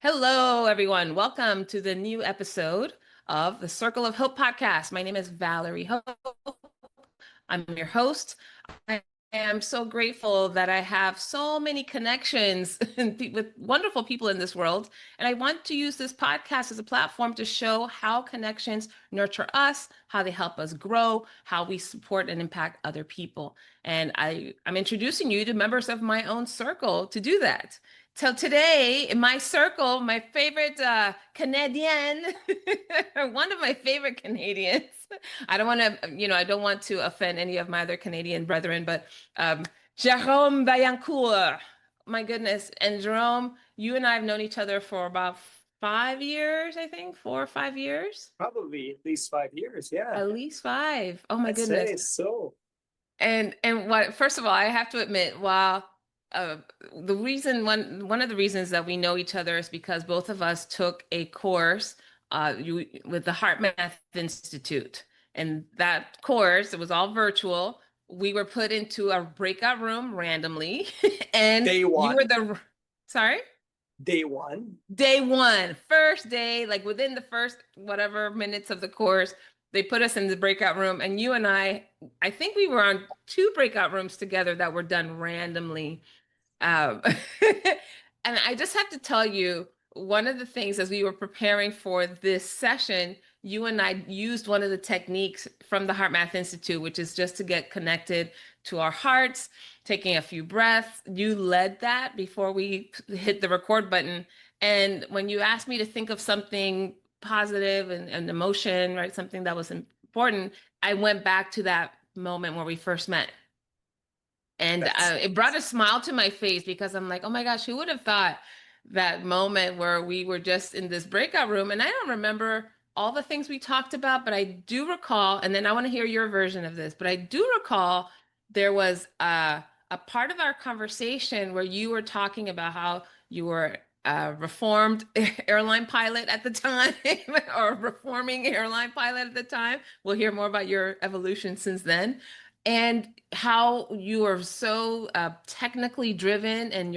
Hello, everyone. Welcome to the new episode of the Circle of Hope podcast. My name is Valerie Hope. I'm your host. I am so grateful that I have so many connections with wonderful people in this world. And I want to use this podcast as a platform to show how connections nurture us, how they help us grow, how we support and impact other people. And I'm introducing you to members of my own circle to do that. So today, in my circle, my favorite Canadian, one of my favorite Canadians. I don't want to, I don't want to offend any of my other Canadian brethren, but Jérôme Vaillancourt, my goodness. And Jerome, you and I have known each other for about 5 years, I think, 4 or 5 years. Probably at least 5 years, yeah. At least five. Oh my I'd goodness. say so. And what, first of all, I have to admit, while the reason one of the reasons that we know each other is because both of us took a course with the HeartMath Institute. And that course, it was all virtual. We were put into a breakout room randomly, and Day you one. were the sorry? Day one. Day one, first day, like within the first whatever minutes of the course, they put us in the breakout room, and you and I think we were on two breakout rooms together that were done randomly. Um, and I just have to tell you, one of the things as we were preparing for this session, you and I used one of the techniques from the HeartMath Institute, which is just to get connected to our hearts, taking a few breaths. You led that before we hit the record button. And when you asked me to think of something positive and emotion, right, something that was important, I went back to that moment where we first met. And it brought a smile to my face because I'm like, oh my gosh, who would have thought that moment where we were just in this breakout room? And I don't remember all the things we talked about, but I do recall, and then I want to hear your version of this, but I do recall there was a part of our conversation where you were talking about how you were a reformed airline pilot at the time or reforming airline pilot at the time. We'll hear more about your evolution since then and how you are so technically driven and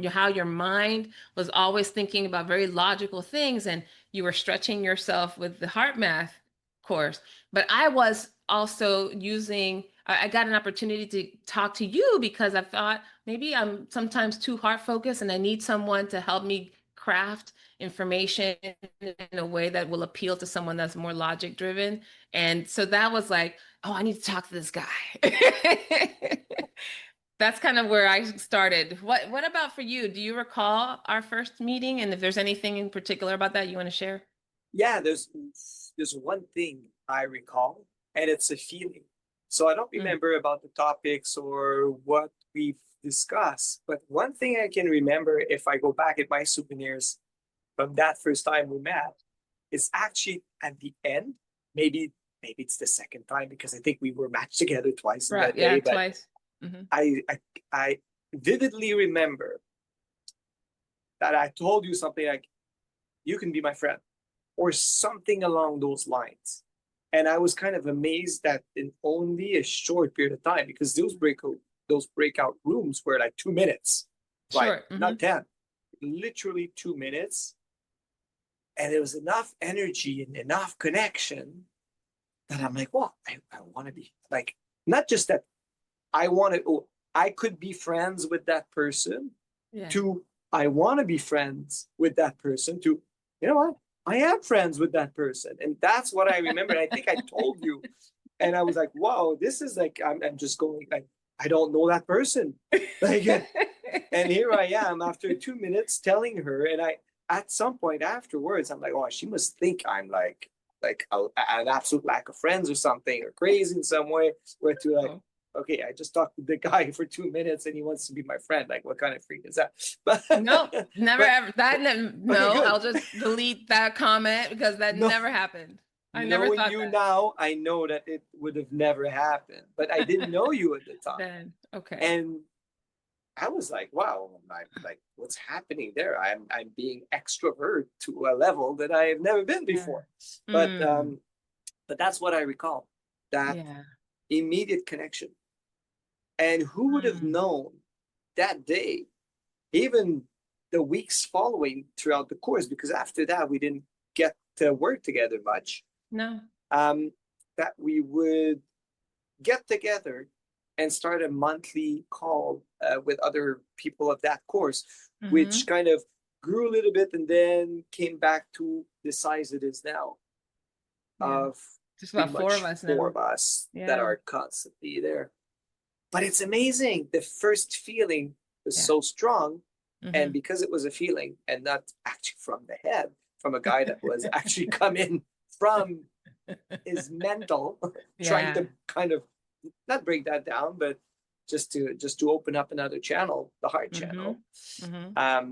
how your mind was always thinking about very logical things and you were stretching yourself with the heart math course. But I was also I got an opportunity to talk to you because I thought maybe I'm sometimes too heart focused and I need someone to help me craft information in a way that will appeal to someone that's more logic driven. And so that was like, oh, I need to talk to this guy. That's kind of where I started. What about for you? Do you recall our first meeting? And if there's anything in particular about that you want to share? Yeah, there's one thing I recall, and it's a feeling. So I don't remember about the topics or what we've discussed, but one thing I can remember if I go back at my souvenirs from that first time we met is actually at the end, maybe it's the second time because I think we were matched together twice in Right, that day. yeah, But twice. Mm-hmm. I vividly remember that I told you something like, you can be my friend, or something along those lines. And I was kind of amazed that in only a short period of time, because those breakout rooms were like 2 minutes, right? Sure. Mm-hmm. Not 10, literally 2 minutes. And there was enough energy and enough connection that I'm like, well, I want to be like, not just that I could be friends with that person, Yeah. to I want to be friends with that person, to, you know what? I am friends with that person. And that's what I remember. I think I told you. And I was like, wow, this is like, I'm just going, like, I don't know that person. Like, and here I am after 2 minutes telling her. And at some point afterwards, I'm like, oh, she must think I'm like an absolute lack of friends or something, or crazy in some way. Where to like, okay, I just talked to the guy for 2 minutes and he wants to be my friend. Like, what kind of freak is that? But no, never ever. No, okay, I'll just delete that comment because that never happened. I never thought you that. now, I know that it would have never happened, but I didn't know you at the time. Then, okay. And I was like, wow, like, what's happening there? I'm being extrovert to a level that I have never been before. Yeah. But that's what I recall. That immediate connection. And who would have known that day, even the weeks following throughout the course, because after that we didn't get to work together much. No. That we would get together and start a monthly call with other people of that course, which kind of grew a little bit and then came back to the size it is now. Of just about four of us now. Four of us that are constantly there. But it's amazing. The first feeling was so strong. And because it was a feeling and not actually from the head, from a guy that was actually coming from his mental, trying to kind of not break that down, but just to open up another channel, the heart channel. I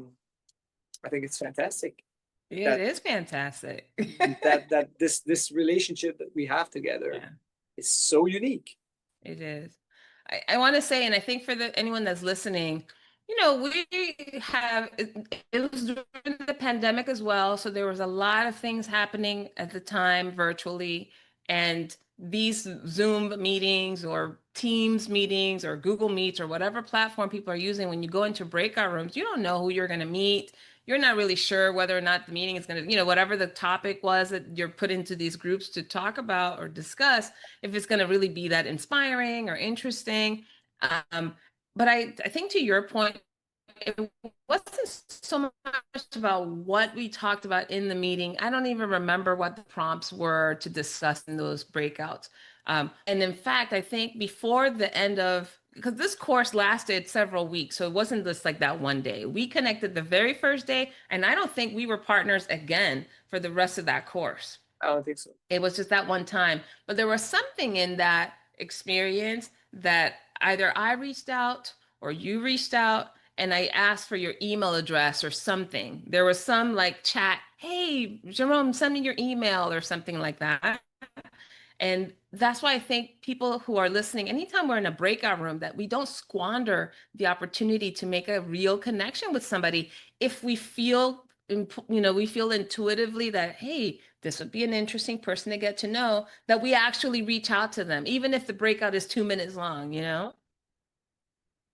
think it's fantastic. It is fantastic. that this relationship that we have together is so unique. It is. I want to say, and I think for anyone that's listening, you know, we have, it was during the pandemic as well. So there was a lot of things happening at the time virtually. And these Zoom meetings or Teams meetings or Google Meets or whatever platform people are using, when you go into breakout rooms, you don't know who you're going to meet. You're not really sure whether or not the meeting is going to, you know, whatever the topic was that you're put into these groups to talk about or discuss, if it's going to really be that inspiring or interesting. But I think to your point, it wasn't so much about what we talked about in the meeting. I don't even remember what the prompts were to discuss in those breakouts. And in fact, I think before the end of, because this course lasted several weeks, so it wasn't just like that one day. We connected the very first day, and I don't think we were partners again for the rest of that course. I don't think so. It was just that one time. But there was something in that experience that either I reached out or you reached out, and I asked for your email address or something. There was some like chat, hey, Jérôme, send me your email or something like that. And that's why I think people who are listening, anytime we're in a breakout room, that we don't squander the opportunity to make a real connection with somebody. If we feel, you know, we feel intuitively that, hey, this would be an interesting person to get to know, that we actually reach out to them, even if the breakout is 2 minutes long, you know?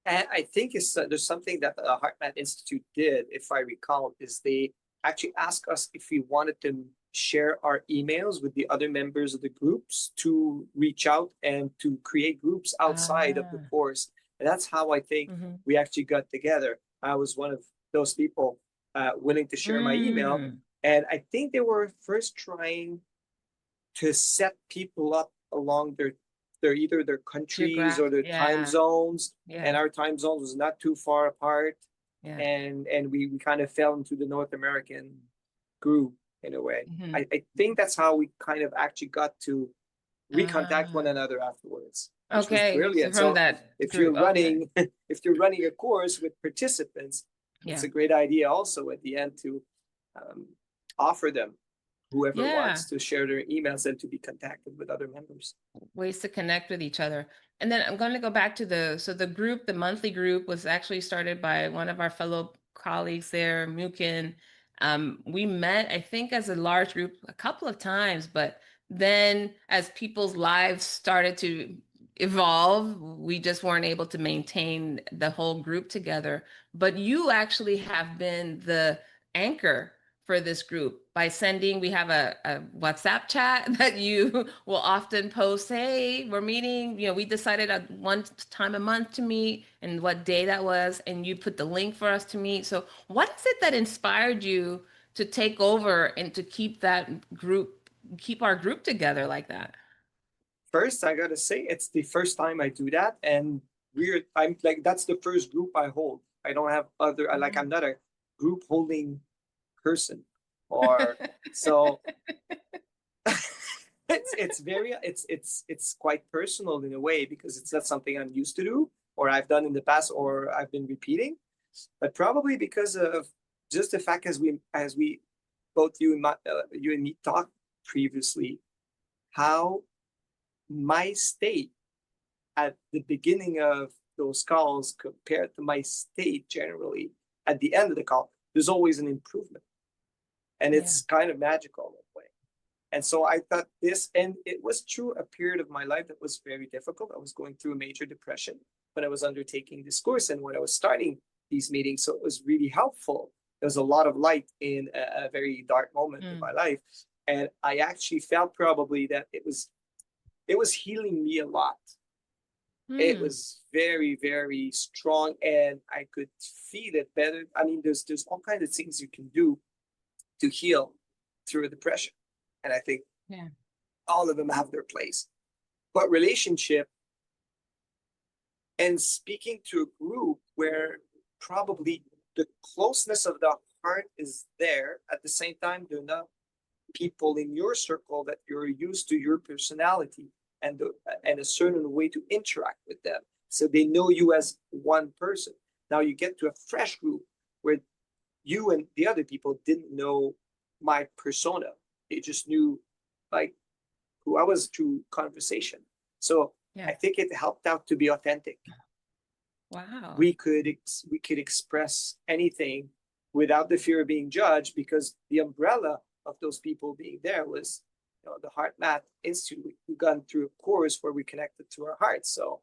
And I think there's something that the HeartMath Institute did, if I recall, is they actually asked us if we wanted to share our emails with the other members of the groups to reach out and to create groups outside of the course. And that's how I think we actually got together. I was one of those people willing to share my email. And I think they were first trying to set people up along their either their countries or their time zones. And our time zones was not too far apart. And we kind of fell into the North American group in a way. I think that's how we kind of actually got to recontact one another afterwards. Okay, brilliant. So, that if you're running if you're running a course with participants, it's a great idea also at the end to offer them whoever wants to share their emails and to be contacted with other members. Ways to connect with each other. And then I'm going to go back to the group, the monthly group was actually started by one of our fellow colleagues there, Mukin. We met, I think, as a large group a couple of times, but then as people's lives started to evolve, we just weren't able to maintain the whole group together. But you actually have been the anchor for this group by sending, we have a WhatsApp chat that you will often post, hey, we're meeting, you know, we decided at one time a month to meet and what day that was, and you put the link for us to meet. So what is it that inspired you to take over and to keep that group, keep our group together like that? First, I gotta say, it's the first time I do that, and I'm like, that's the first group I hold. I don't have other, like, I'm not a group holding person, or so it's quite personal in a way, because it's not something I'm used to do or I've done in the past or I've been repeating, but probably because of just the fact as we both you and me talked previously, how my state at the beginning of those calls compared to my state generally at the end of the call, there's always an improvement. And it's kind of magical that way. And so I thought this, and it was through a period of my life that was very difficult. I was going through a major depression when I was undertaking this course. And when I was starting these meetings. So it was really helpful. There was a lot of light in a very dark moment in my life. And I actually felt probably that it was healing me a lot. It was very, very strong, and I could feel it better. I mean, there's all kinds of things you can do to heal through depression. And I think all of them have their place. But relationship and speaking to a group where probably the closeness of the heart is there, at the same time, they're not people in your circle that you're used to your personality and a certain way to interact with them. So they know you as one person. Now you get to a fresh group where you and the other people didn't know my persona. They just knew like who I was through conversation. So I think it helped out to be authentic. Wow. We could express anything without the fear of being judged, because the umbrella of those people being there was, the HeartMath Institute. We've gone through a course where we connected to our hearts. So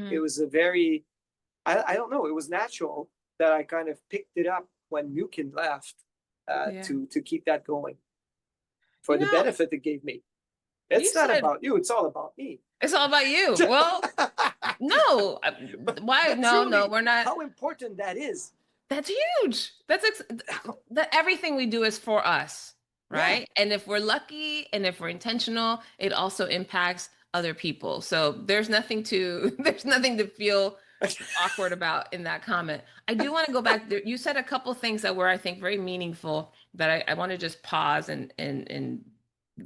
it was a very, I don't know, it was natural that I kind of picked it up when Mukin left to keep that going for the benefit it gave me. It's not about you, it's all about me. It's all about you. Well, no, why? No, we're not. How important that is. That's huge. That everything we do is for us, right? Yeah. And if we're lucky and if we're intentional, it also impacts other people. So there's nothing to feel awkward about in that comment. I do want to go back there. You said a couple things that were, I think, very meaningful that I want to just pause and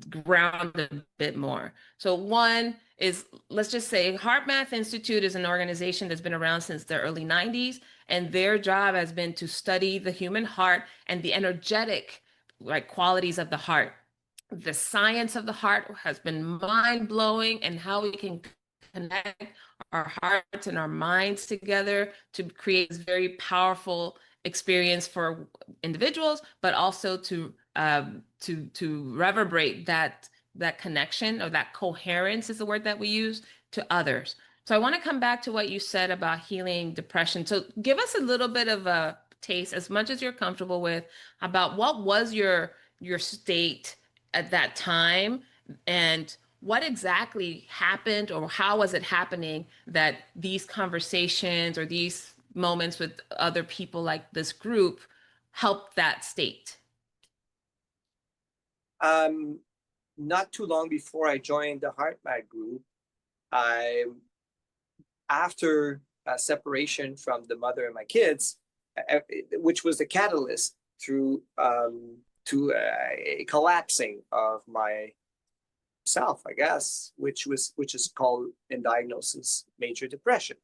ground a bit more. So one is, let's just say HeartMath Institute is an organization that's been around since the early 90s, and their job has been to study the human heart and the energetic qualities of the heart. The science of the heart has been mind-blowing, and how we can connect our hearts and our minds together to create this very powerful experience for individuals, but also to reverberate that connection, or that coherence is the word that we use, to others. So I want to come back to what you said about healing depression. So give us a little bit of a taste, as much as you're comfortable with, about what was your state at that time, and what exactly happened, or how was it happening that these conversations or these moments with other people like this group helped that state? Not too long before I joined the HeartMath group, after a separation from the mother and my kids, which was the catalyst through to a collapsing of my self, I guess, which is called in diagnosis major depression.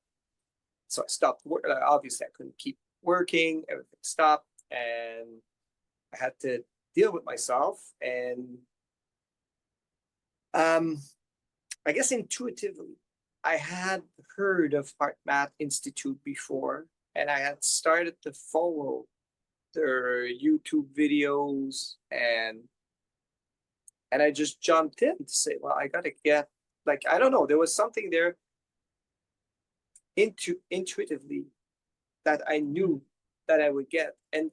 So I stopped work. Obviously, I couldn't keep working. Everything stopped, and I had to deal with myself. And I guess intuitively, I had heard of HeartMath Institute before, and I had started to follow their YouTube videos, and I just jumped in to say, well, I gotta get, I don't know, there was something there intuitively that I knew that I would get. And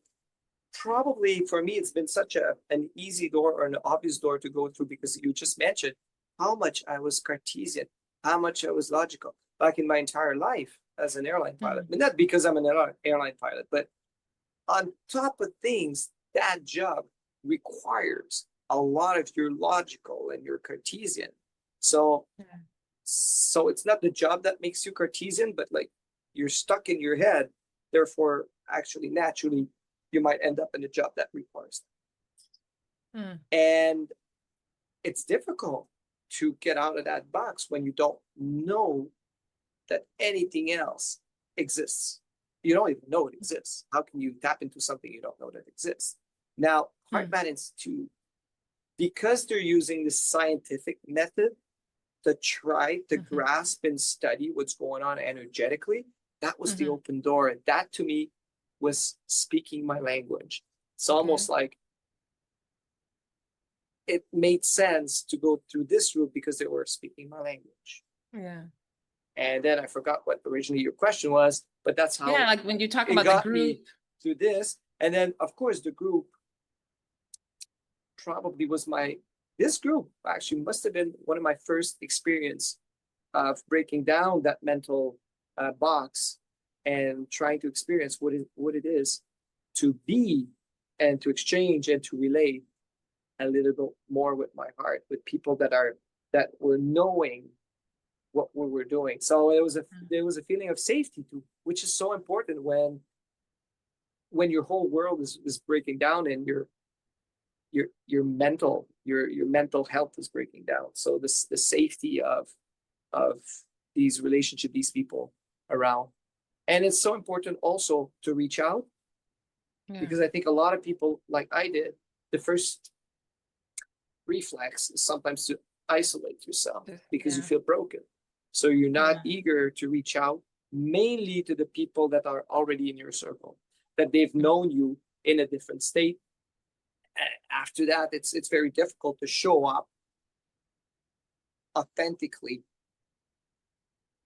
probably for me, it's been such an easy door, or an obvious door to go through, because you just mentioned how much I was Cartesian, how much I was logical, like in my entire life as an airline pilot. I mean, not because I'm an airline pilot, but on top of things, that job requires a lot of your logical and your Cartesian. So it's not the job that makes you Cartesian, but you're stuck in your head. Therefore, actually, naturally, you might end up in a job that requires that. And it's difficult to get out of that box when you don't know that anything else exists. You don't even know it exists. How can you tap into something you don't know that exists? Now, HeartMath Institute, because they're using the scientific method to try to grasp and study what's going on energetically, that was the open door. And that, to me, was speaking my language. It's almost like it made sense to go through this route because they were speaking my language. Yeah. And then I forgot what originally your question was, but that's how Yeah, like when you talk it about the got me group. to this. And then, of course, the group probably was this group actually must have been one of my first experience of breaking down that mental box and trying to experience what it is to be and to exchange and to relate a little bit more with my heart, with people that were knowing what we were doing. So there was a feeling of safety too, which is so important when your whole world is breaking down and your mental health is breaking down. So the safety of these relationships, these people around. And it's so important also to reach out, Yeah. because I think a lot of people, like I did, the first reflex is sometimes to isolate yourself because you feel broken. So you're not eager to reach out, mainly to the people that are already in your circle, that they've known you in a different state. After that, it's very difficult to show up authentically.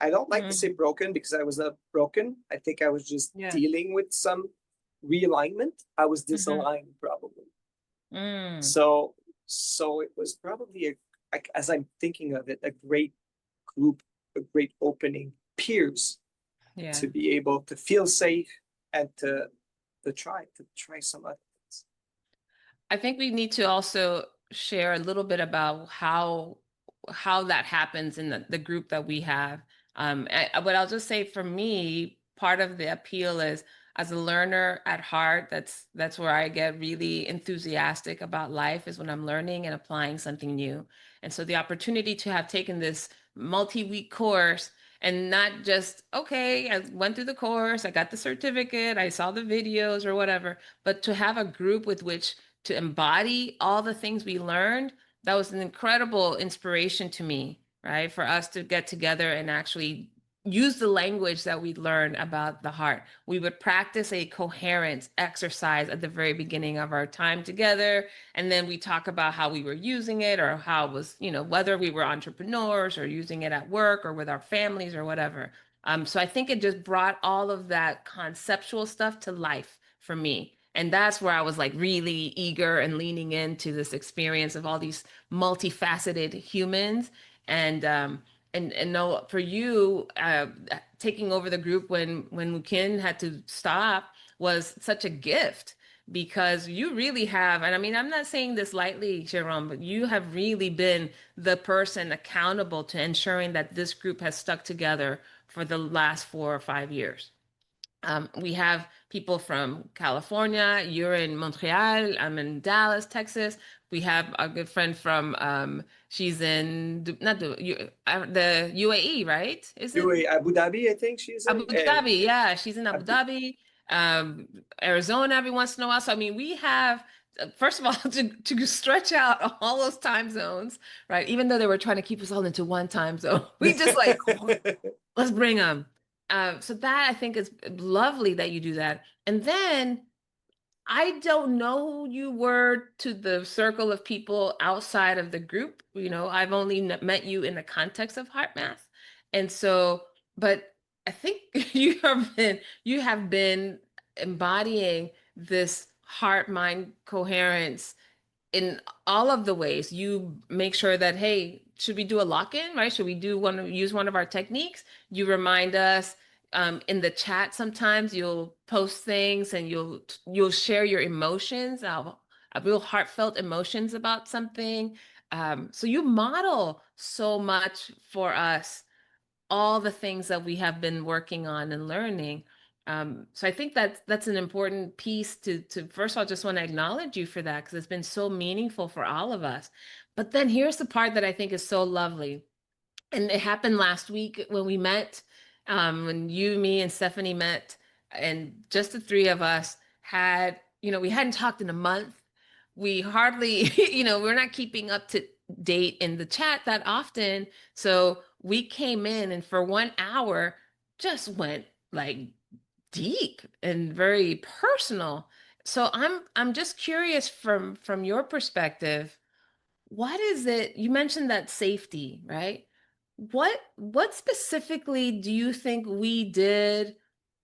I don't like to say broken because I was not broken. I think I was just dealing with some realignment. I was disaligned probably. So it was probably as I'm thinking of it, a great group, a great opening, peers, to be able to feel safe and to try some other things. I think we need to also share a little bit about how that happens in the group that we have. But I'll just say for me, part of the appeal is, as a learner at heart, that's where I get really enthusiastic about life, is when I'm learning and applying something new. And so the opportunity to have taken this multi-week course, and not just, okay, I went through the course, I got the certificate, I saw the videos or whatever, but to have a group with which to embody all the things we learned, that was an incredible inspiration to me, right? For us to get together and actually use the language that we learned about the heart. We would practice a coherence exercise at the very beginning of our time together. And then we talk about how we were using it, or how it was, whether we were entrepreneurs or using it at work or with our families or whatever. So I think it just brought all of that conceptual stuff to life for me. And that's where I was like really eager and leaning into this experience of all these multifaceted humans. And no, for you, taking over the group when Mukin had to stop was such a gift, because you really have, and I mean, I'm not saying this lightly, Jérôme, but you have really been the person accountable to ensuring that this group has stuck together for the last 4 or 5 years. We have people from California. You're in Montreal. I'm in Dallas, Texas. We have a good friend from, she's in, not the UAE, right? Is it Abu Dhabi, I think she's in. Abu Dhabi? Yeah, she's in Abu Dhabi. Arizona every once in a while. So, I mean, we have, first of all, to stretch out all those time zones, right? Even though they were trying to keep us all into one time zone, we just like, let's bring them. So that, I think, is lovely that you do that. And then I don't know who you were to the circle of people outside of the group. I've only met you in the context of HeartMath. And so, but I think you have been embodying this heart mind coherence in all of the ways. You make sure that, hey, should we do a lock-in, right? Should we use one of our techniques? You remind us. In the chat, sometimes you'll post things and you'll share your emotions, real heartfelt emotions about something. So you model so much for us, all the things that we have been working on and learning. So I think that's an important piece to first of all, just want to acknowledge you for that, because it's been so meaningful for all of us. But then here's the part that I think is so lovely. And it happened last week when we met, when you, me, and Stephanie met, and just the three of us we hadn't talked in a month. We hardly, we're not keeping up to date in the chat that often. So we came in and for 1 hour just went like deep and very personal. So I'm just curious from your perspective, what is it? You mentioned that safety, right? What specifically do you think we did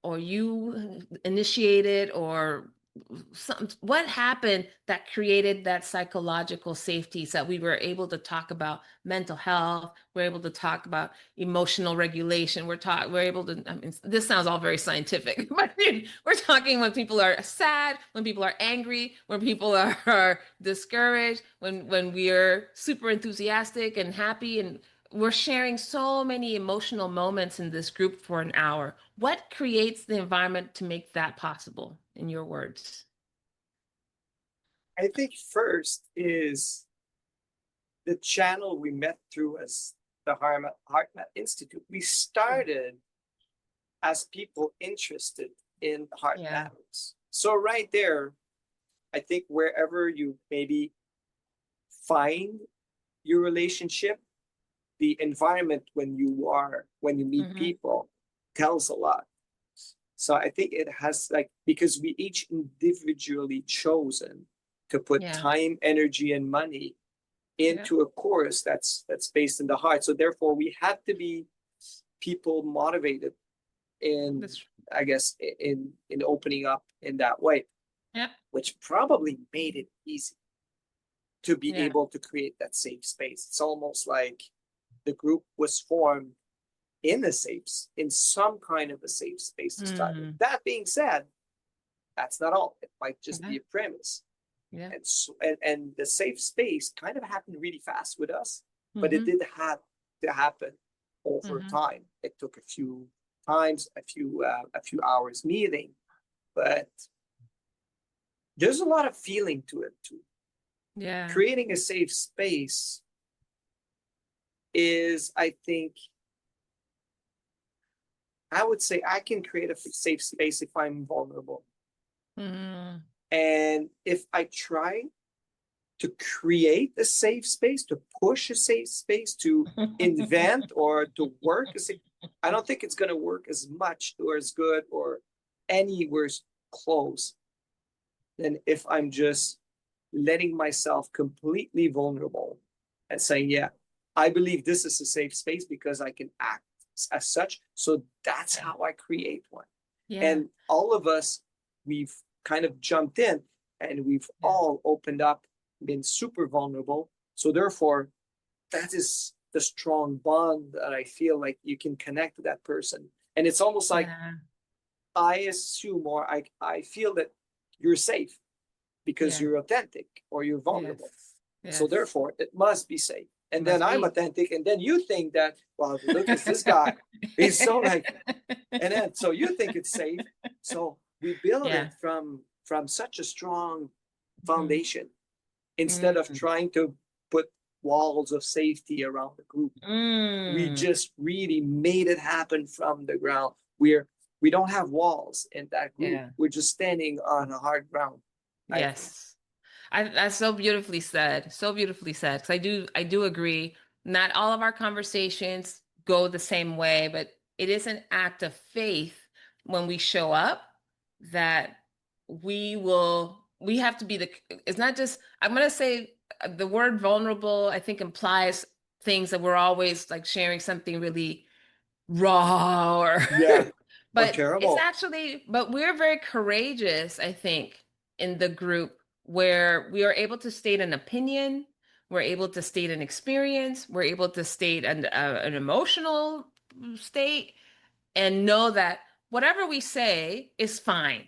or you initiated, or what happened that created that psychological safety so that we were able to talk about mental health, we're able to talk about emotional regulation, we're able to, I mean, this sounds all very scientific, but we're talking when people are sad, when people are angry, when people are discouraged, when we are super enthusiastic and happy, and we're sharing so many emotional moments in this group for an hour. What creates the environment to make that possible, in your words? I think first is the channel we met through as the HeartMath Institute. We started as people interested in heart matters. So right there, I think wherever you maybe find your relationship, the environment when you meet people tells a lot. So I think it has, like, because we each individually chosen to put time, energy, and money into a course that's based in the heart. So therefore we had to be people motivated in, I guess, in opening up in that way. Yeah. Which probably made it easy to be able to create that safe space. It's almost like the group was formed in some kind of a safe space to start with. That being said, that's not all. It might just be a premise. Yeah. And so, and the safe space kind of happened really fast with us, but it did have to happen over time. It took a few times, a few hours meeting, but there's a lot of feeling to it too. Yeah. Creating a safe space is, I think, I would say I can create a safe space if I'm vulnerable. And if I try to create a safe space, to push a safe space, to invent or to work, I don't think it's going to work as much or as good or anywhere close than if I'm just letting myself completely vulnerable and saying, yeah, I believe this is a safe space because I can act as such. So that's how I create one. Yeah. And all of us, we've kind of jumped in and we've all opened up, been super vulnerable. So therefore, that is the strong bond that I feel like you can connect to that person. And it's almost like I assume, or I feel that you're safe because you're authentic or you're vulnerable. Yes. So therefore, it must be safe. And then I'm authentic, and then you think that, well, look at this guy. He's so like, and then so you think it's safe. So we build it from such a strong foundation instead of trying to put walls of safety around the group. We just really made it happen from the ground. We don't have walls in that group. Yeah. We're just standing on a hard ground. Yes. That's so beautifully said. So beautifully said. Because I do agree. Not all of our conversations go the same way, but it is an act of faith when we show up that we have to be it's not just, I'm going to say the word vulnerable, I think implies things that we're always like sharing something really raw or, but terrible. It's actually, but we're very courageous, I think, in the group where we are able to state an opinion, we're able to state an experience, we're able to state an emotional state, and know that whatever we say is fine.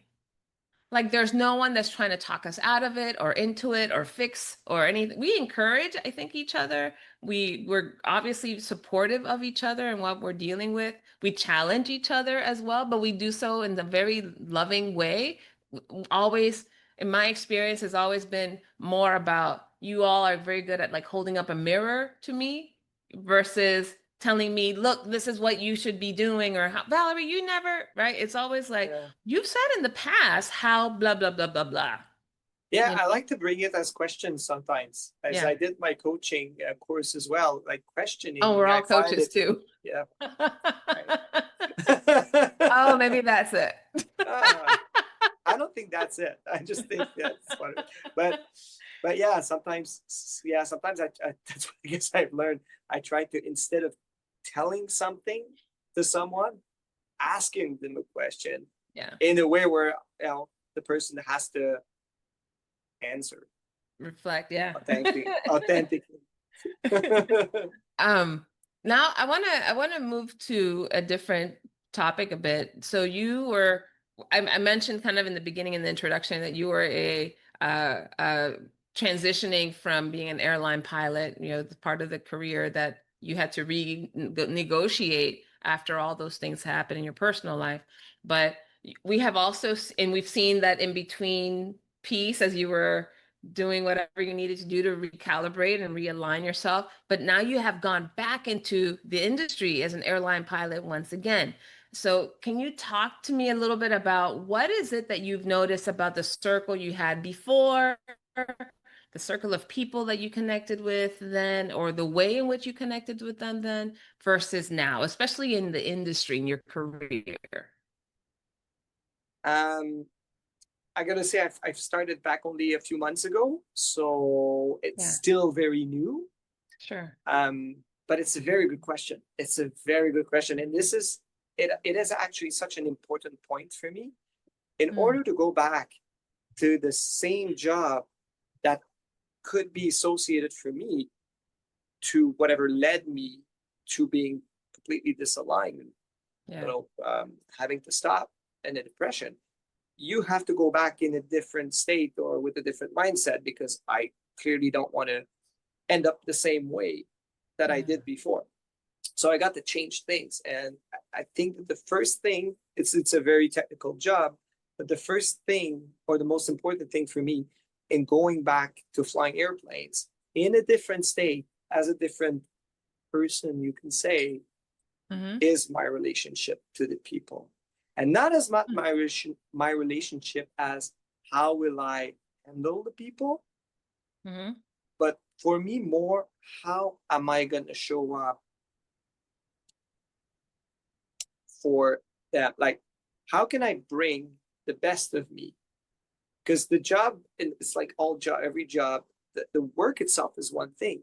Like there's no one that's trying to talk us out of it or into it or fix or anything. We encourage, I think, each other. We're obviously supportive of each other and what we're dealing with. We challenge each other as well, but we do so in a very loving way. Always, in my experience, has always been more about, you all are very good at like holding up a mirror to me versus telling me, look, this is what you should be doing, or how, Valerie, you never, right? It's always like, you've said in the past how blah, blah, blah, blah, blah. Yeah, I like to bring it as questions sometimes, as I did my coaching course as well, like questioning. Oh, we're all coaches too. Yeah. Oh, maybe that's it. I don't think that's it. I just think that's what it is. But yeah, sometimes that's what I guess I've learned. I try to, instead of telling something to someone, asking them a question Yeah. in a way where the person has to answer Reflect. Yeah. authentically. Now I wanna move to a different topic a bit. So you were, I mentioned kind of in the beginning in the introduction that you were a transitioning from being an airline pilot, you know, the part of the career that you had to negotiate after all those things happen in your personal life. But we have also, and we've seen that in between piece as you were doing whatever you needed to do to recalibrate and realign yourself. But now you have gone back into the industry as an airline pilot once again. So can you talk to me a little bit about what is it that you've noticed about the circle you had before, the circle of people that you connected with then, or the way in which you connected with them then versus now, especially in the industry, in your career? I gotta say, I've started back only a few months ago, so it's still very new. Sure. But it's a very good question. It's a very good question, and this is it. It is actually such an important point for me. In order to go back to the same job that could be associated for me to whatever led me to being completely disaligned, having to stop and a depression, you have to go back in a different state or with a different mindset, because I clearly don't want to end up the same way that I did before. So I got to change things. And I think that the first thing, it's a very technical job, but the first thing or the most important thing for me in going back to flying airplanes in a different state as a different person, you can say, is my relationship to the people. And not as much my relationship as how will I handle the people, but for me more, how am I going to show up for that? Like, how can I bring the best of me? Because the job, it's like every job, the work itself is one thing,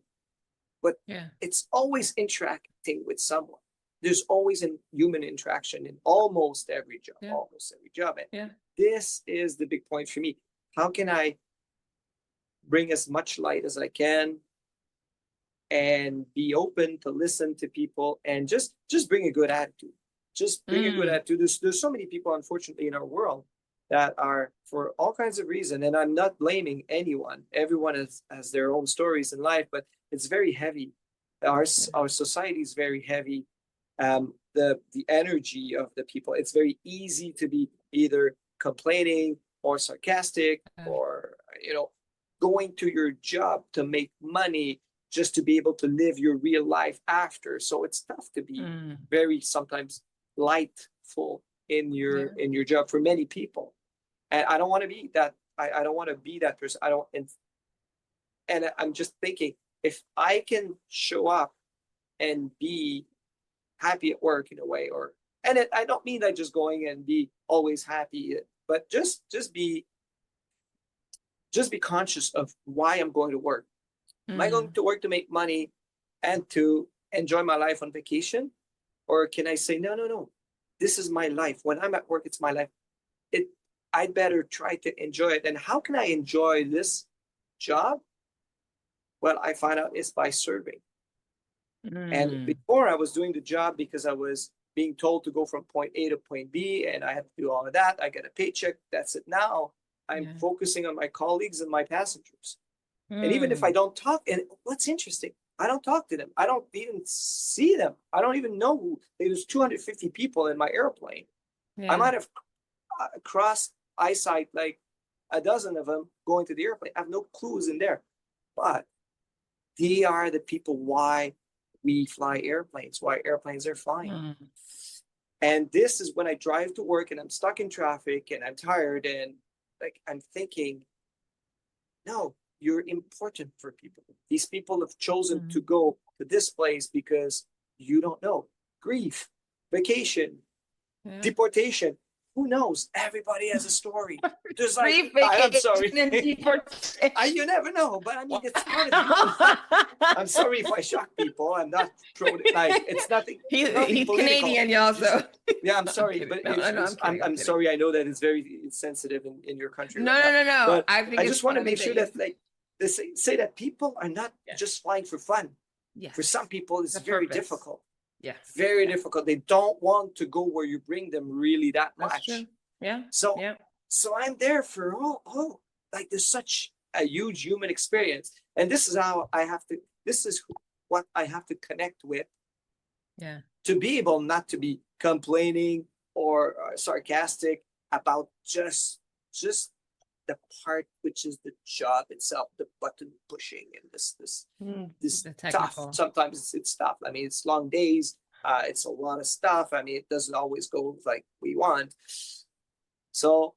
but it's always interacting with someone. There's always a human interaction in almost every job, And this is the big point for me. How can I bring as much light as I can and be open to listen to people and just bring a good attitude? Just bring a good attitude. There's so many people, unfortunately, in our world that are, for all kinds of reasons, and I'm not blaming anyone. Everyone has their own stories in life, but it's very heavy. Our society is very heavy. The energy of the people, it's very easy to be either complaining or sarcastic or going to your job to make money just to be able to live your real life after. So it's tough to be very sometimes lightful in your job for many people. And I don't want to be that. I don't want to be that person. I don't. And I'm just thinking, if I can show up and be happy at work in a way, I don't mean that just going and be always happy, but just be conscious of why I'm going to work. Am I going to work to make money and to enjoy my life on vacation? Or can I say, no, this is my life. When I'm at work, it's my life. I'd better try to enjoy it. And how can I enjoy this job? Well, I find out it's by serving. And before, I was doing the job because I was being told to go from point A to point B, and I had to do all of that. I get a paycheck. That's it. Now I'm focusing on my colleagues and my passengers. And even if I don't talk, and what's interesting, I don't talk to them. I don't even see them. I don't even know who. There's 250 people in my airplane. I might have crossed eyesight like a dozen of them going to the airplane. I have no clues in there. But they are the people why we fly airplanes, why airplanes are flying. And this is when I drive to work and I'm stuck in traffic and I'm tired and like I'm thinking, no, you're important for people. These people have chosen to go to this place because you don't know. Grief, vacation, deportation. who knows? Everybody has a story. There's Free like, I'm sorry. vacation and deportation. You never know, but I mean, it's part of human. I'm sorry if I shock people. I'm not like it's nothing. He's political. Canadian, y'all. So yeah, I'm sorry, but I'm sorry. I know that it's very sensitive in your country. No, right no, now. no, no. But I think I just want to make sure that you... like they say that people are not just flying for fun. Yes. For some people, it's very difficult. Yeah. Very difficult. They don't want to go where you bring them really that much. That's true. Yeah. So I'm there for like there's such a huge human experience. And this is how this is what I have to connect with. Yeah. To be able not to be complaining or sarcastic about just the part which is the job itself, the button pushing and this tough. Sometimes it's tough. I mean, it's long days. It's a lot of stuff. I mean, it doesn't always go like we want. So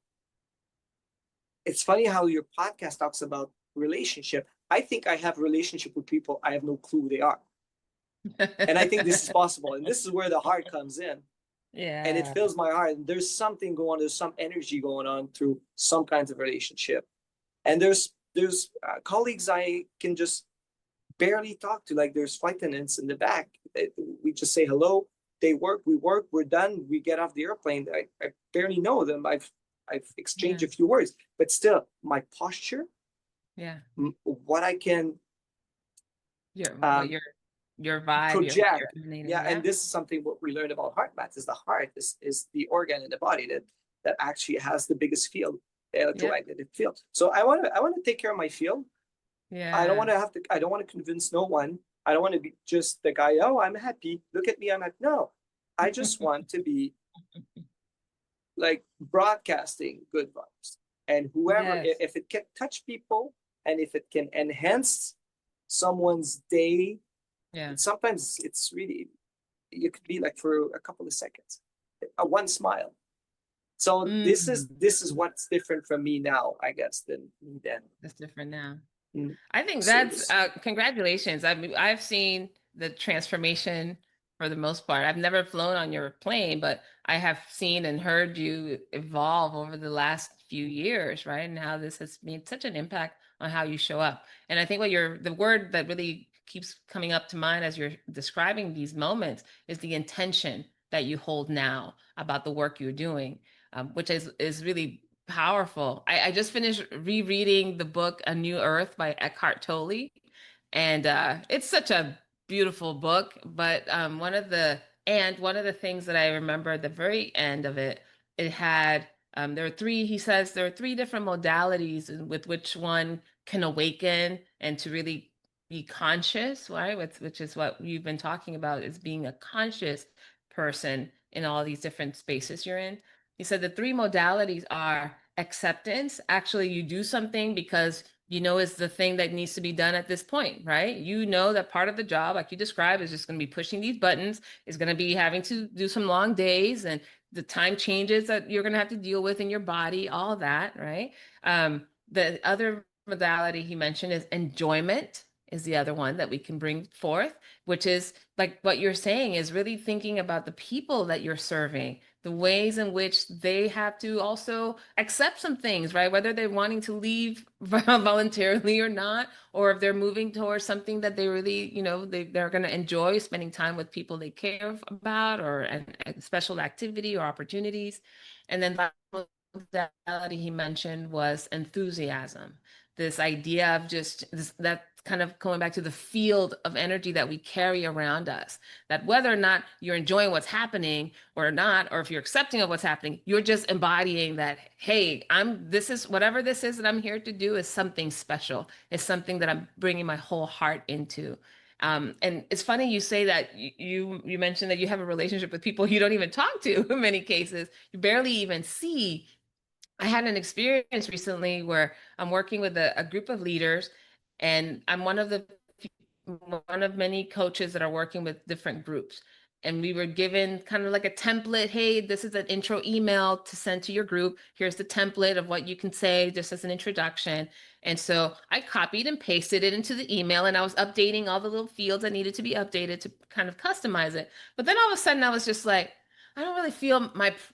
it's funny how your podcast talks about relationship. I think I have a relationship with people I have no clue who they are. And I think this is possible. And this is where the heart comes in. Yeah. And it fills my heart. And there's something going on. There's some energy going on through some kinds of relationship. And there's colleagues I can just barely talk to. Like there's flight attendants in the back. We just say hello. They work. We work. We're done. We get off the airplane. I barely know them. I've exchanged a few words. But still, my posture. Yeah. What I can. Your vibe, project. And this is something what we learned about HeartMath is the heart is the organ in the body that actually has the biggest field, the electromagnetic field. So I want to take care of my field. Yeah. I don't want to convince no one. I don't want to be just the guy, oh, I'm happy. Look at me, I'm happy. No, I just want to be like broadcasting good vibes. And whoever, if it can touch people and if it can enhance someone's day. Yeah. Sometimes it's really, you could be like for a couple of seconds, one smile. So this is what's different from me now, I guess, than then. That's different now. I think that's congratulations. I've seen the transformation for the most part. I've never flown on your plane, but I have seen and heard you evolve over the last few years, right? And how this has made such an impact on how you show up. And I think the word that really keeps coming up to mind as you're describing these moments is the intention that you hold now about the work you're doing, which is really powerful. I just finished rereading the book A New Earth by Eckhart Tolle, and it's such a beautiful book. But one of the things that I remember at the very end of it, it had he says there are three different modalities with which one can awaken and to really be conscious, right? Which is what you've been talking about, is being a conscious person in all these different spaces you're in. He said the three modalities are acceptance. Actually, you do something because you know it's the thing that needs to be done at this point, right? You know that part of the job, like you described, is just going to be pushing these buttons, is going to be having to do some long days and the time changes that you're going to have to deal with in your body, all that, right? The other modality he mentioned is enjoyment, is the other one that we can bring forth, which is like what you're saying, is really thinking about the people that you're serving, the ways in which they have to also accept some things, right? Whether they're wanting to leave voluntarily or not, or if they're moving towards something that they really, they're going to enjoy, spending time with people they care about, or a special activity or opportunities. And then the modality he mentioned was enthusiasm. This idea of that kind of going back to the field of energy that we carry around us, that whether or not you're enjoying what's happening or not, or if you're accepting of what's happening, you're just embodying that, hey, whatever this is that I'm here to do is something special. It's something that I'm bringing my whole heart into. And it's funny you say that. You mentioned that you have a relationship with people you don't even talk to in many cases. You barely even see. I had an experience recently where I'm working with a group of leaders, and I'm one of many coaches that are working with different groups. And we were given kind of like a template. Hey, this is an intro email to send to your group. Here's the template of what you can say just as an introduction. And so I copied and pasted it into the email, and I was updating all the little fields that needed to be updated to kind of customize it. But then all of a sudden I was just like, I don't really feel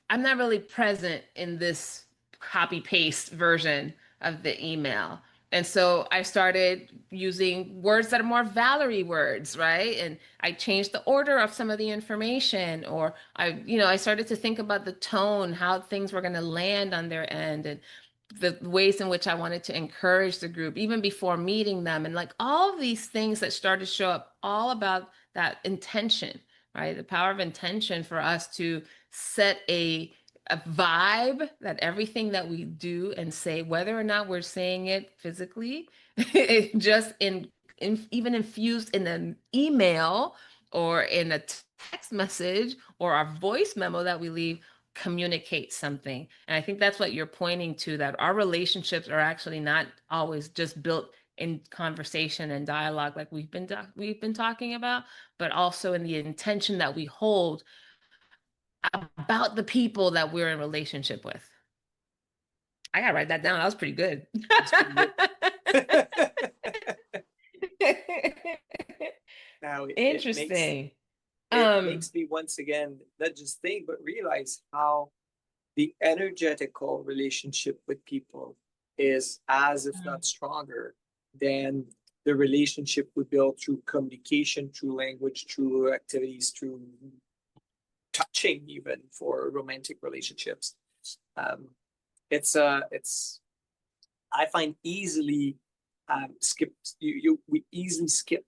I'm not really present in this copy paste version of the email. And so I started using words that are more Valerie words, right? And I changed the order of some of the information, or I started to think about the tone, how things were going to land on their end, and the ways in which I wanted to encourage the group, even before meeting them. And like all of these things that started to show up, all about that intention, right? The power of intention for us to set a vibe that everything that we do and say, whether or not we're saying it physically, it just even infused in an email or in a text message or our voice memo that we leave, communicate something. And I think that's what you're pointing to, that our relationships are actually not always just built in conversation and dialogue like we've been talking about, but also in the intention that we hold about the people that we're in relationship with. I gotta write that down. That was pretty good. That's pretty good. Now Interesting. it makes me once again not just think but realize how the energetical relationship with people is as if not stronger than the relationship we build through communication, through language, through activities, through touching, even for romantic relationships. It's I find easily we easily skip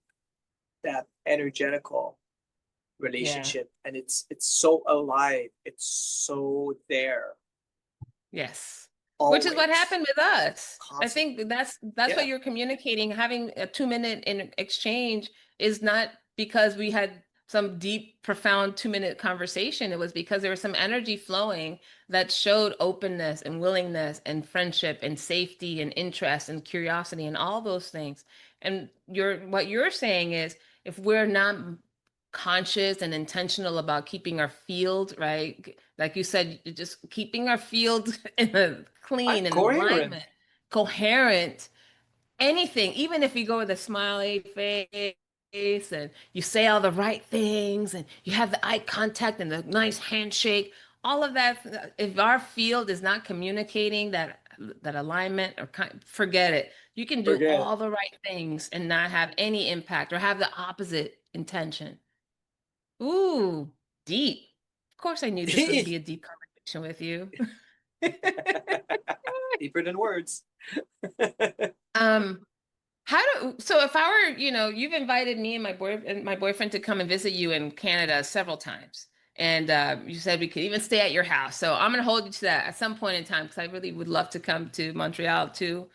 that energetical relationship, and it's so alive, it's so there. Yes. Always. Which is what happened with us. Constantly. I think that's what you're communicating. Having a 2-minute in exchange is not because we had some deep, profound 2-minute conversation. It was because there was some energy flowing that showed openness and willingness and friendship and safety and interest and curiosity and all those things. And what you're saying is, if we're not conscious and intentional about keeping our field, right? Like you said, just keeping our field in a clean and alignment, coherent, anything, even if you go with a smiley face and you say all the right things and you have the eye contact and the nice handshake, all of that, if our field is not communicating that alignment, or forget it. You can do all the right things and not have any impact or have the opposite intention. Ooh, deep. Of course, I knew this would be a deep conversation with you. Deeper than words. So if I were, you've invited me and my boyfriend to come and visit you in Canada several times. And you said we could even stay at your house. So I'm going to hold you to that at some point in time, because I really would love to come to Montreal too.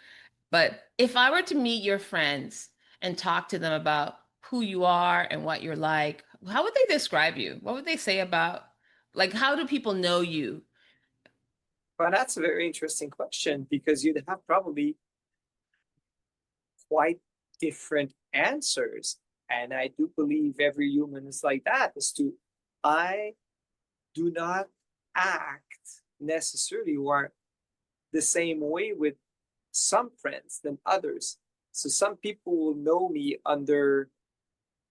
But if I were to meet your friends and talk to them about who you are and what you're like, how would they describe you? What would they say about, like, how do people know you? Well, that's a very interesting question, because you'd have probably quite different answers. And I do believe every human is like that, I do not act necessarily or the same way with some friends than others. So some people will know me under,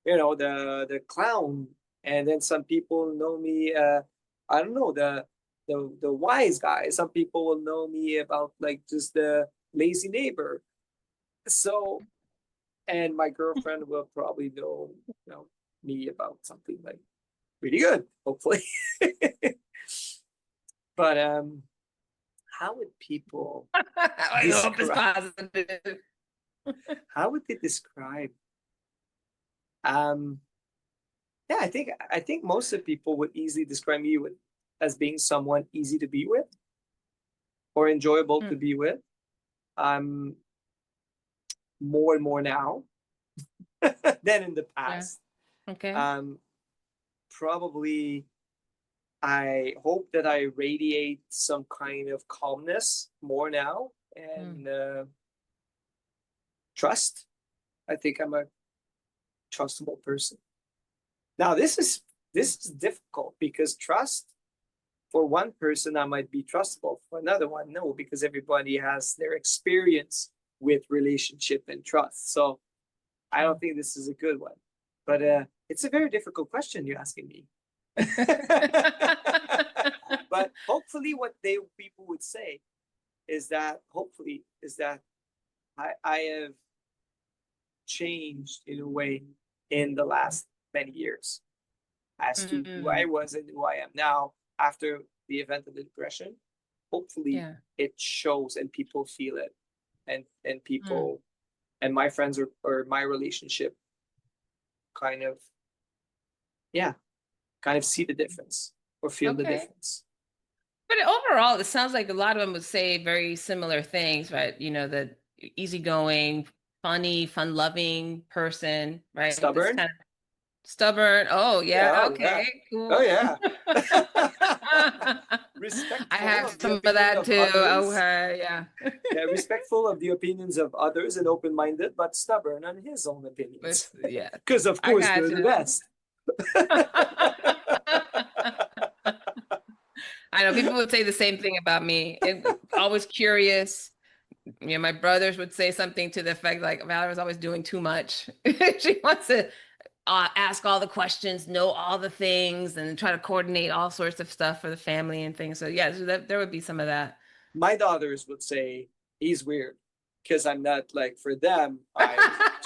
the clown, and then some people know me, I don't know, the wise guy. Some people will know me about like just the lazy neighbor. So, and my girlfriend will probably know, me about something like really good, hopefully. But how would people I hope it's positive. How would they describe? Yeah, I think most of the people would easily describe me as being someone easy to be with or enjoyable to be with. More and more now than in the past. Yeah. Okay. Probably I hope that I radiate some kind of calmness more now, and trust. I think I'm a trustable person. Now this is difficult, because trust, for one person I might be trustable, for another one no, because everybody has their experience with relationship and trust. So I don't think this is a good one, but it's a very difficult question you're asking me. But hopefully what people would say is that I have changed in a way in the last many years as to who I was and who I am now after the event of the depression. Hopefully it shows and people feel it, and people and my friends or my relationship kind of see the difference or feel the difference. But overall, it sounds like a lot of them would say very similar things, right? You know, the easygoing, funny, fun-loving person, right? Stubborn. Kind of stubborn. Oh yeah. Okay. Cool. Oh yeah. Respectful. I have of some of that too. Others. Okay. Yeah. Yeah. Respectful of the opinions of others and open-minded, but stubborn on his own opinions. Yeah. Because of course they're the best. I know people would say the same thing about me. Always curious. You know, my brothers would say something to the effect like Valerie's always doing too much. She wants to ask all the questions, know all the things, and try to coordinate all sorts of stuff for the family and things. So yeah, so there would be some of that. My daughters would say he's weird because I'm not like, for them, I'm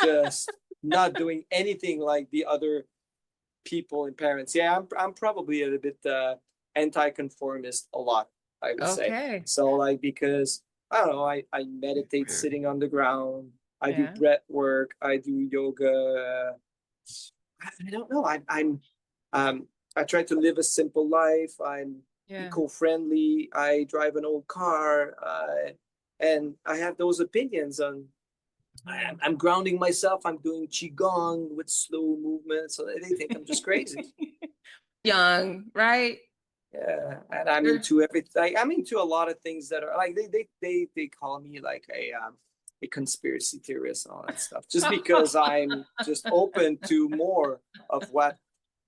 just not doing anything like the other people and parents. Yeah, I'm probably a bit anti-conformist a lot, I would say. So like, because I don't know, I meditate sitting on the ground, I do breath work, I do yoga. I don't know. I try to live a simple life. I'm eco-friendly. I drive an old car, and I have those opinions on. I'm grounding myself. I'm doing qigong with slow movements, so they think I'm just crazy. Young, right? Yeah, and I'm into everything. I'm into a lot of things that are like they call me like a conspiracy theorist and all that stuff, just because I'm just open to more of what,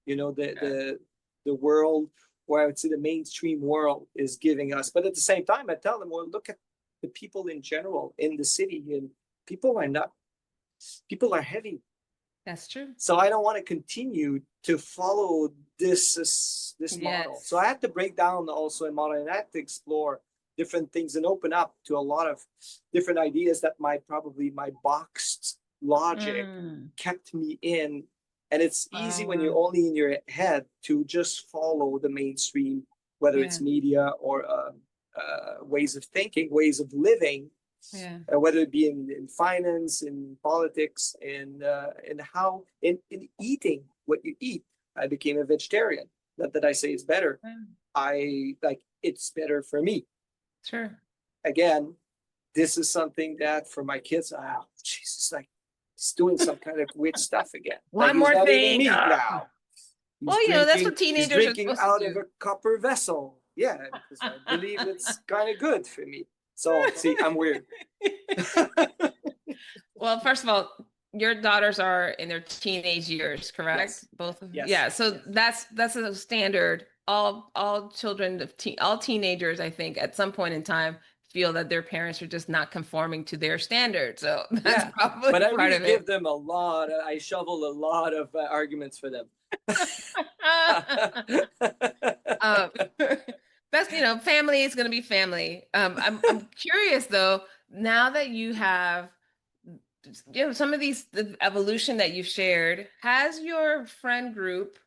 you know, the world, or I would say the mainstream world, is giving us. But at the same time, I tell them, well, look at the people in general in the city, and people are heavy. That's true. So I don't want to continue to follow this model. So I had to break down also a model, and I had to explore different things and open up to a lot of different ideas that my boxed logic kept me in. And it's easy when you're only in your head to just follow the mainstream, whether it's media or ways of thinking, ways of living. Whether it be in finance, in politics, in eating what you eat. I became a vegetarian. Not that I say it's better. I like, it's better for me. Sure. Again, this is something that for my kids, Jesus, like, he's doing some kind of weird stuff again. One more thing. Now. Well, you know, that's what teenagers are drinking out of a copper vessel. Yeah, because I believe it's kind of good for me. So see, I'm weird. Well, first of all, your daughters are in their teenage years, correct? Yes. Both of them. Yes. Yeah. So yes. that's a standard. All children of all teenagers, I think, at some point in time, feel that their parents are just not conforming to their standards. So that's probably but I part really of give them a lot. I shovel a lot of arguments for them. That's, you know, family is going to be family. I'm curious though, now that you have, you know, some of the evolution that you've shared, has your friend group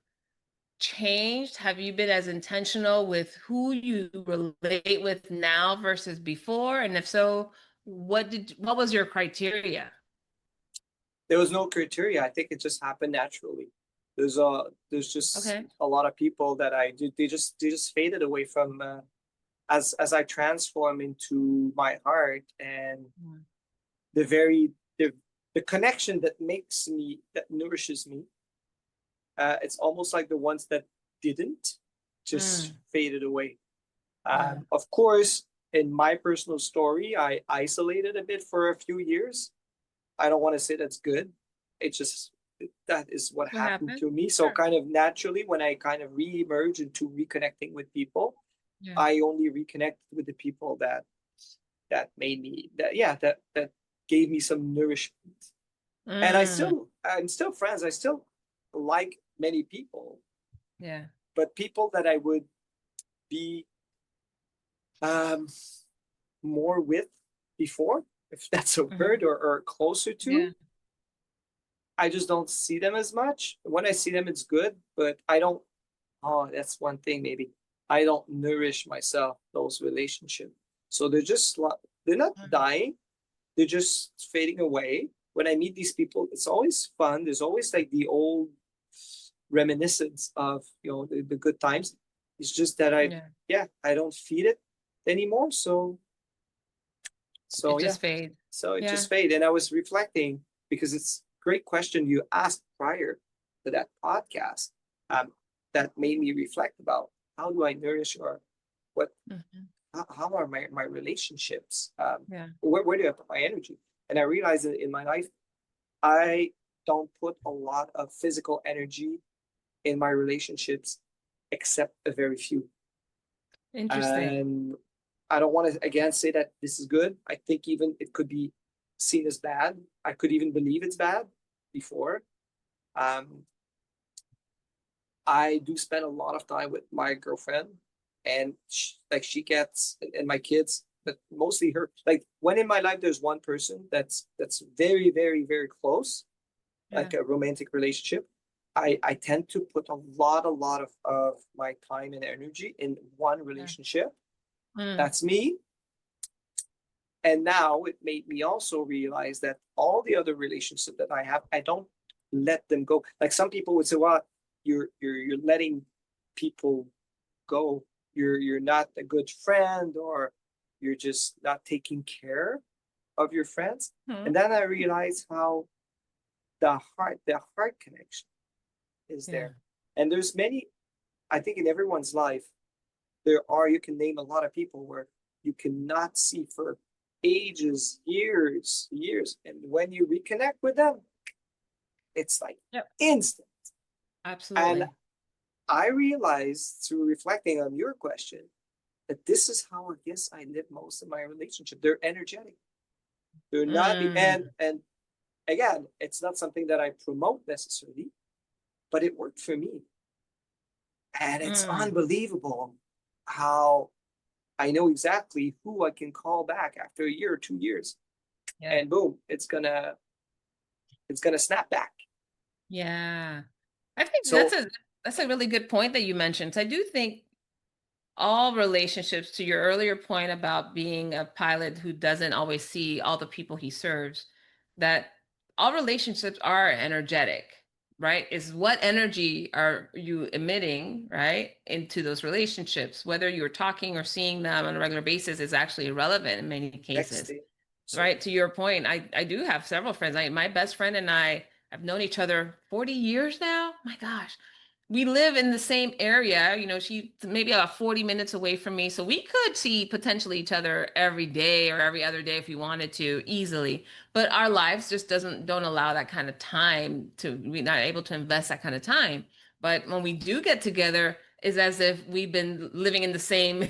changed? Have you been as intentional with who you relate with now versus before? And if so, what was your criteria? There was no criteria. I think it just happened naturally. There's just a lot of people that they just faded away from as I transform into my heart, and the connection that nourishes me. It's almost like the ones that didn't just faded away. Of course, in my personal story, I isolated a bit for a few years. I don't want to say that's good. It's just, that is what happened to me. So kind of naturally, when I kind of re-emerge into reconnecting with people, I only reconnected with the people that made me, that gave me some nourishment. And I'm still friends. I still like many people. Yeah. but people that I would be more with before, if that's a word, or closer to, Yeah. I just don't see them as much. When I see them, it's good, but I don't. Oh, that's one thing. Maybe I don't nourish myself those relationships, so they're not dying. They're just fading away. When I meet these people, it's always fun. There's always like the old reminiscence of the good times. It's just that I don't feed it anymore. So It yeah, just fades. so it Yeah. just fade. And I was reflecting because it's a great question you asked prior to that podcast. That made me reflect about how do I nourish or what how are my relationships? Yeah. Where do I put my energy? And I realized that in my life, I don't put a lot of physical energy in my relationships, except a very few. Interesting. And I don't want to again say that this is good. I think even it could be seen as bad. I could even believe it's bad before. I do spend a lot of time with my girlfriend, and she gets, and my kids, but mostly her. Like when in my life there's one person that's very, very, very close, like a romantic relationship. I tend to put a lot of my time and energy in one relationship. That's me. And now it made me also realize that all the other relationships that I have, I don't let them go. Like some people would say, well, you're letting people go. You're not a good friend, or you're just not taking care of your friends. And then I realized how the heart connection is there. And there's many, I think in everyone's life, you can name a lot of people where you cannot see for ages, years. And when you reconnect with them, it's like instant. Absolutely. And I realized through reflecting on your question that this is how I guess I live most of my relationship. They're energetic. They're not and again, it's not something that I promote necessarily, but it worked for me. And it's unbelievable how I know exactly who I can call back after a year or 2 years. And boom, it's gonna snap back. Yeah. I think So that's a really good point that you mentioned. I do think all relationships, to your earlier point about being a pilot who doesn't always see all the people he serves, that all relationships are energetic, right? Is what energy are you emitting, right, into those relationships? Whether you're talking or seeing them on a regular basis is actually irrelevant in many cases. Right. To your point, I do have several friends. My best friend and I have known each other 40 years now. My gosh. We live in the same area. She's maybe about 40 minutes away from me. So we could see potentially each other every day or every other day if we wanted to easily. But our lives just don't allow that kind of time we're not able to invest that kind of time. But when we do get together, it's as if we've been living in the same,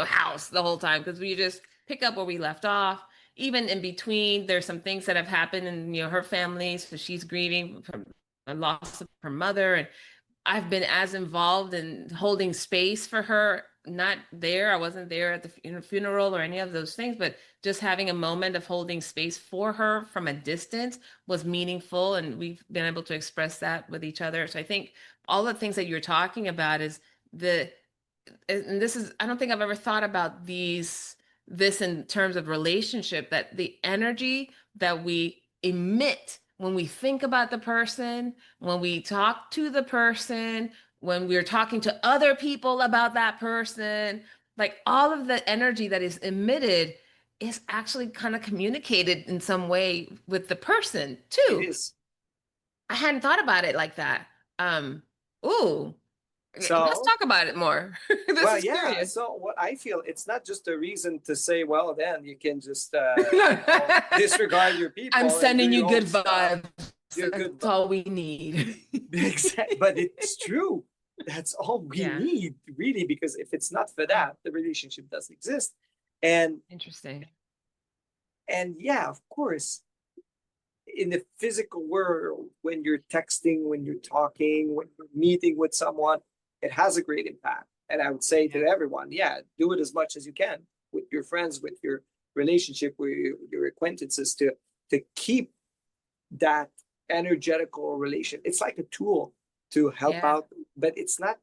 house the whole time, because we just pick up where we left off. Even in between, there's some things that have happened in her family. So she's grieving the loss of her mother, and I've been as involved in holding space for her. Not there, I wasn't there at the funeral or any of those things, but just having a moment of holding space for her from a distance was meaningful, and we've been able to express that with each other. So I think all the things that you're talking about is and this is, I don't think I've ever thought about this in terms of relationship, that the energy that we emit when we think about the person, when we talk to the person, when we're talking to other people about that person, like all of the energy that is emitted is actually kind of communicated in some way with the person it too. is. I hadn't thought about it like that. Ooh, let's So talk about it more. This is curious. So what I feel, it's not just a reason to say, well, then you can just disregard your people I'm and do sending you your own good stuff. vibes. You're That's good. all we need. Exactly. But it's true. That's all we need, really, because if it's not for that, the relationship doesn't exist. And interesting. And of course, in the physical world, when you're texting, when you're talking, when you're meeting with someone, it has a great impact. And I would say to everyone, do it as much as you can with your friends, with your relationship, with your acquaintances, to keep that energetical relation. It's like a tool to help out, but it's not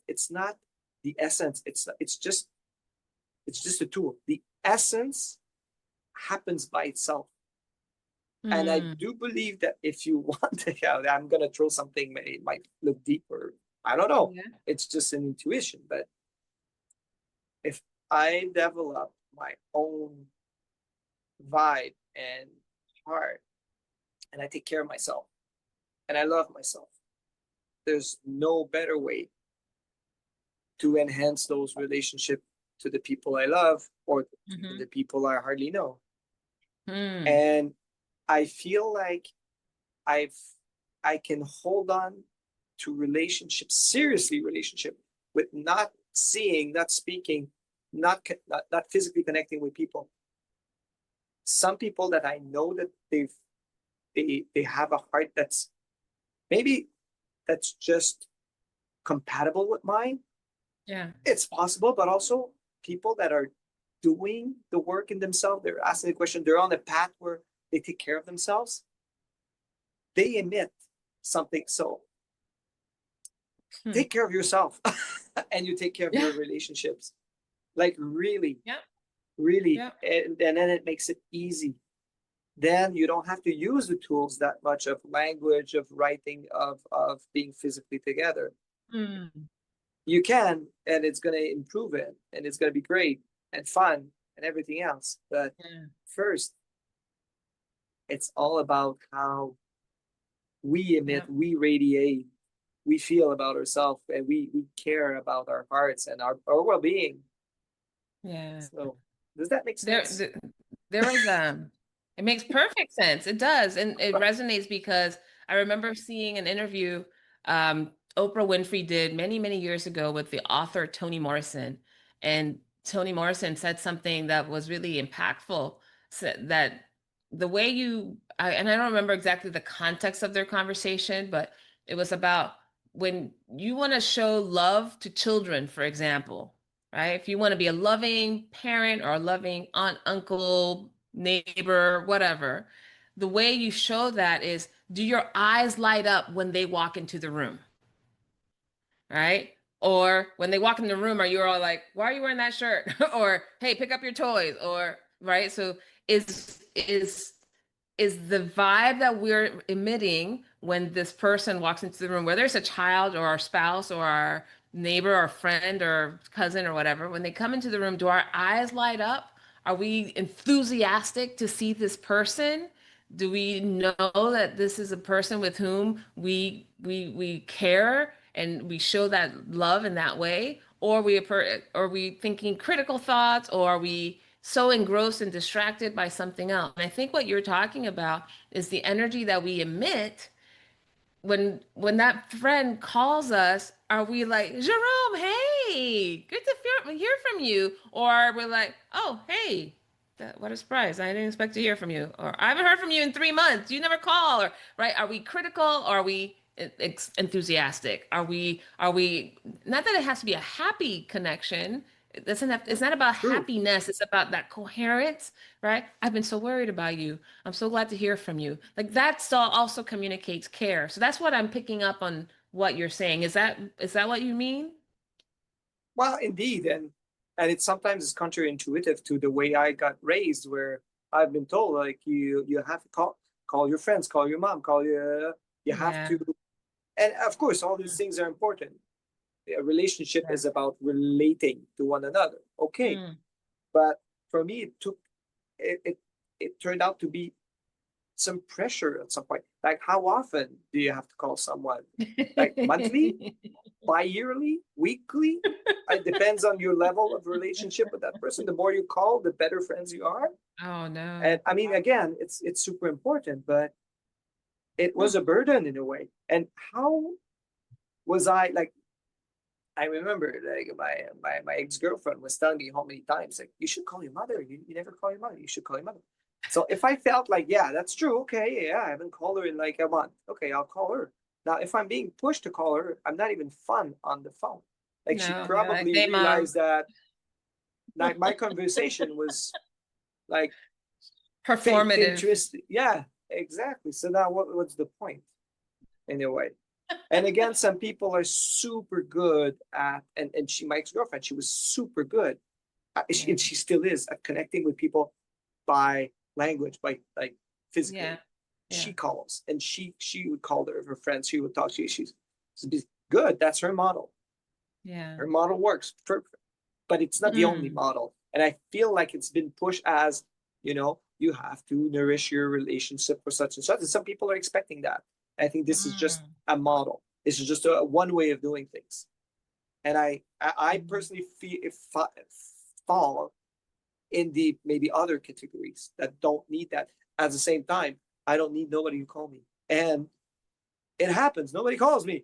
the essence. It's just a tool. The essence happens by itself. And I do believe that if you want to, I'm going to throw something, it might look deeper. I don't know. It's just an intuition. But if I develop my own vibe and heart, and I take care of myself, and I love myself, there's no better way to enhance those relationships to the people I love or to the people I hardly know. And I feel like I can hold on to relationships, seriously relationship, with not seeing, not speaking, not physically connecting with people. Some people that I know that they have a heart that's just compatible with mine. Yeah. It's possible, but also people that are doing the work in themselves, they're asking the question, they're on a path where they take care of themselves, they emit something. So take care of yourself and you take care of your relationships. Like really, really. And then it makes it easy. Then you don't have to use the tools that much of language, of writing, of being physically together. You can, and it's going to improve it, and it's going to be great and fun and everything else. But first, it's all about how we emit, we radiate, we feel about ourselves, and we care about our hearts and our well-being. Yeah. So does that make sense? There is it makes perfect sense. It does. And it resonates because I remember seeing an interview Oprah Winfrey did many, many years ago with the author Toni Morrison. And Toni Morrison said something that was really impactful, said that the way and I don't remember exactly the context of their conversation, but it was about when you want to show love to children, for example, right? If you want to be a loving parent or a loving aunt, uncle, neighbor, whatever, the way you show that is, do your eyes light up when they walk into the room? Right? Or when they walk in the room, are you all like, why are you wearing that shirt? Or, hey, pick up your toys, or right? So is the vibe that we're emitting when this person walks into the room, whether it's a child or our spouse or our neighbor or friend or cousin or whatever, when they come into the room, do our eyes light up? Are we enthusiastic to see this person? Do we know that this is a person with whom we care and we show that love in that way? Or are we thinking critical thoughts, or are we so engrossed and distracted by something else? And I think what you're talking about is the energy that we emit when that friend calls us. Are we like, Jerome, hey, good to hear from you? Or we're like, oh, hey, what a surprise. I didn't expect to hear from you. Or I haven't heard from you in 3 months. You never call. Or right. Are we critical? Or are we enthusiastic? Are we not that it has to be a happy connection. It doesn't have, it's not about happiness. It's about that coherence, right? I've been so worried about you. I'm so glad to hear from you. Like that still also communicates care. So that's what I'm picking up on what you're saying. Is that what you mean? Well, indeed, and it's sometimes counterintuitive to the way I got raised, where I've been told like you have to call your friends, call your mom, call your you have to, and of course all these things are important. A relationship is about relating to one another, okay? But for me, it turned out to be some pressure at some point. Like, how often do you have to call someone? Like monthly, bi-yearly, weekly? It depends on your level of relationship with that person. The more you call, the better friends you are. Oh no. And I mean, again, it's super important, but it was a burden in a way. And how was I like? I remember like my ex-girlfriend was telling me how many times like, you should call your mother. You never call your mother. You should call your mother. So if I felt like, yeah, that's true. Okay, yeah, I haven't called her in like a month. Okay, I'll call her. Now, if I'm being pushed to call her, I'm not even fun on the phone. Like she No, probably hey, Mom. realized that like my conversation was like fake Performative. interest. Yeah, exactly. So now what's the point in a way? And again, some people are super good at, and she, my ex-girlfriend, she was super good. And she still is at connecting with people by language, by like physically. Yeah. She calls, and she would call her friends. She would talk to you. She's good. That's her model. Yeah. Her model works perfect, but it's not the only model. And I feel like it's been pushed as, you know, you have to nourish your relationship for such and such. And some people are expecting that. I think this is just a model. This is just a one way of doing things. And I personally fall in the maybe other categories that don't need that. At the same time, I don't need nobody to call me. And it happens. Nobody calls me.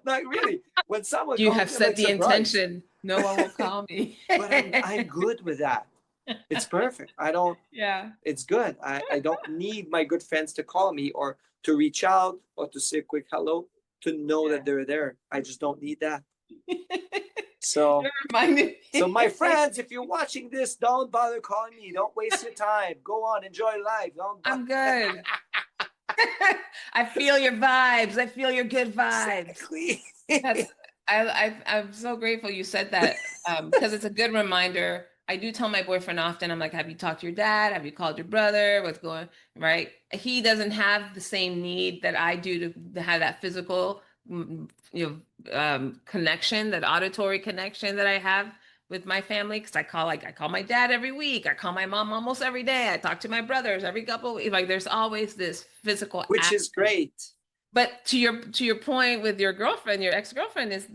Not really. When someone You calls have me, I'm set like the surprised. intention. No one will call me. But I'm good with that. It's perfect. I don't, Yeah. it's good. I don't need my good friends to call me or to reach out or to say a quick hello to know that they're there. I just don't need that. So, You're reminding me. so my friends, if you're watching this, don't bother calling me. Don't waste your time. Go on, enjoy life. I'm good. I feel your vibes. I feel your good vibes. Exactly. That's I'm so grateful you said that because it's a good reminder. I do tell my boyfriend often, I'm like, have you talked to your dad? Have you called your brother? What's going right? He doesn't have the same need that I do to have that physical, connection, that auditory connection that I have with my family. Because I call my dad every week. I call my mom almost every day. I talk to my brothers every couple of weeks. Like there's always this physical Which is great. But to your point with your girlfriend, your ex-girlfriend, is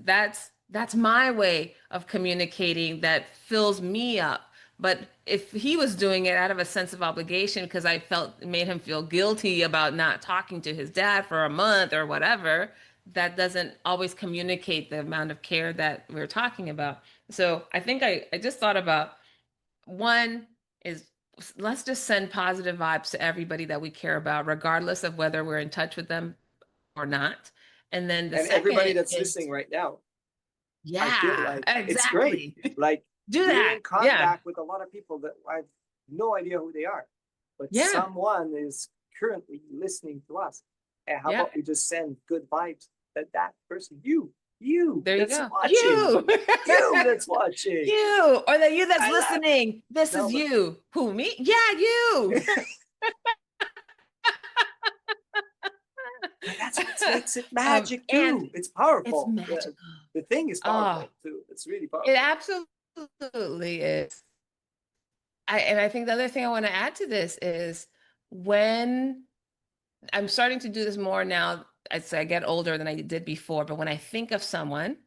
that's my way of communicating that fills me up. But if he was doing it out of a sense of obligation because I felt it made him feel guilty about not talking to his dad for a month or whatever, that doesn't always communicate the amount of care that we're talking about. So I think I just thought about one is let's just send positive vibes to everybody that we care about, regardless of whether we're in touch with them or not. And then the And everybody second that's is, listening right now, I feel yeah, like it's great. exactly. Like Do we're that. in Yeah. contact with a lot of people that I have no idea who they are, but Yeah. someone is currently listening to us. And how Yeah. about we just send good vibes that person, you There you that's go. watching, You. you that's watching. You. Or that you that's I love. listening. This No, is but you. Who, me? Yeah, you. but that's what makes it magic And too. It's it's powerful. magical. The thing is Oh, powerful too. It's really it powerful. absolutely is. And I think the other thing I want to add to this is when I'm starting to do this more now as I get older than I did before. But when I think of someone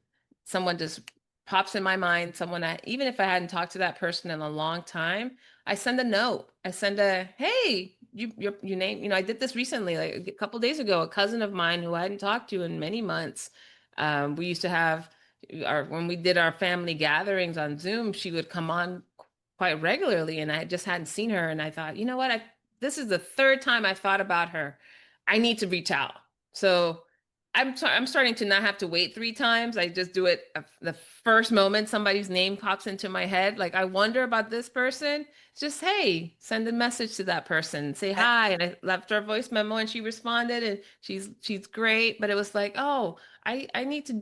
just pops in my mind, someone even if I hadn't talked to that person in a long time, I send a note. I send a, hey, you name, I did this recently, like a couple days ago, a cousin of mine who I hadn't talked to in many months. We used to have when we did our family gatherings on Zoom, she would come on quite regularly, and I just hadn't seen her. And I thought, you know what? This is the third time I thought about her. I need to reach out. So I'm starting to not have to wait three times. I just do it the first moment somebody's name pops into my head. Like I wonder about this person. Just hey, send a message to that person. Say hi. And I left her a voice memo and she responded and she's great. But it was like, oh, I need to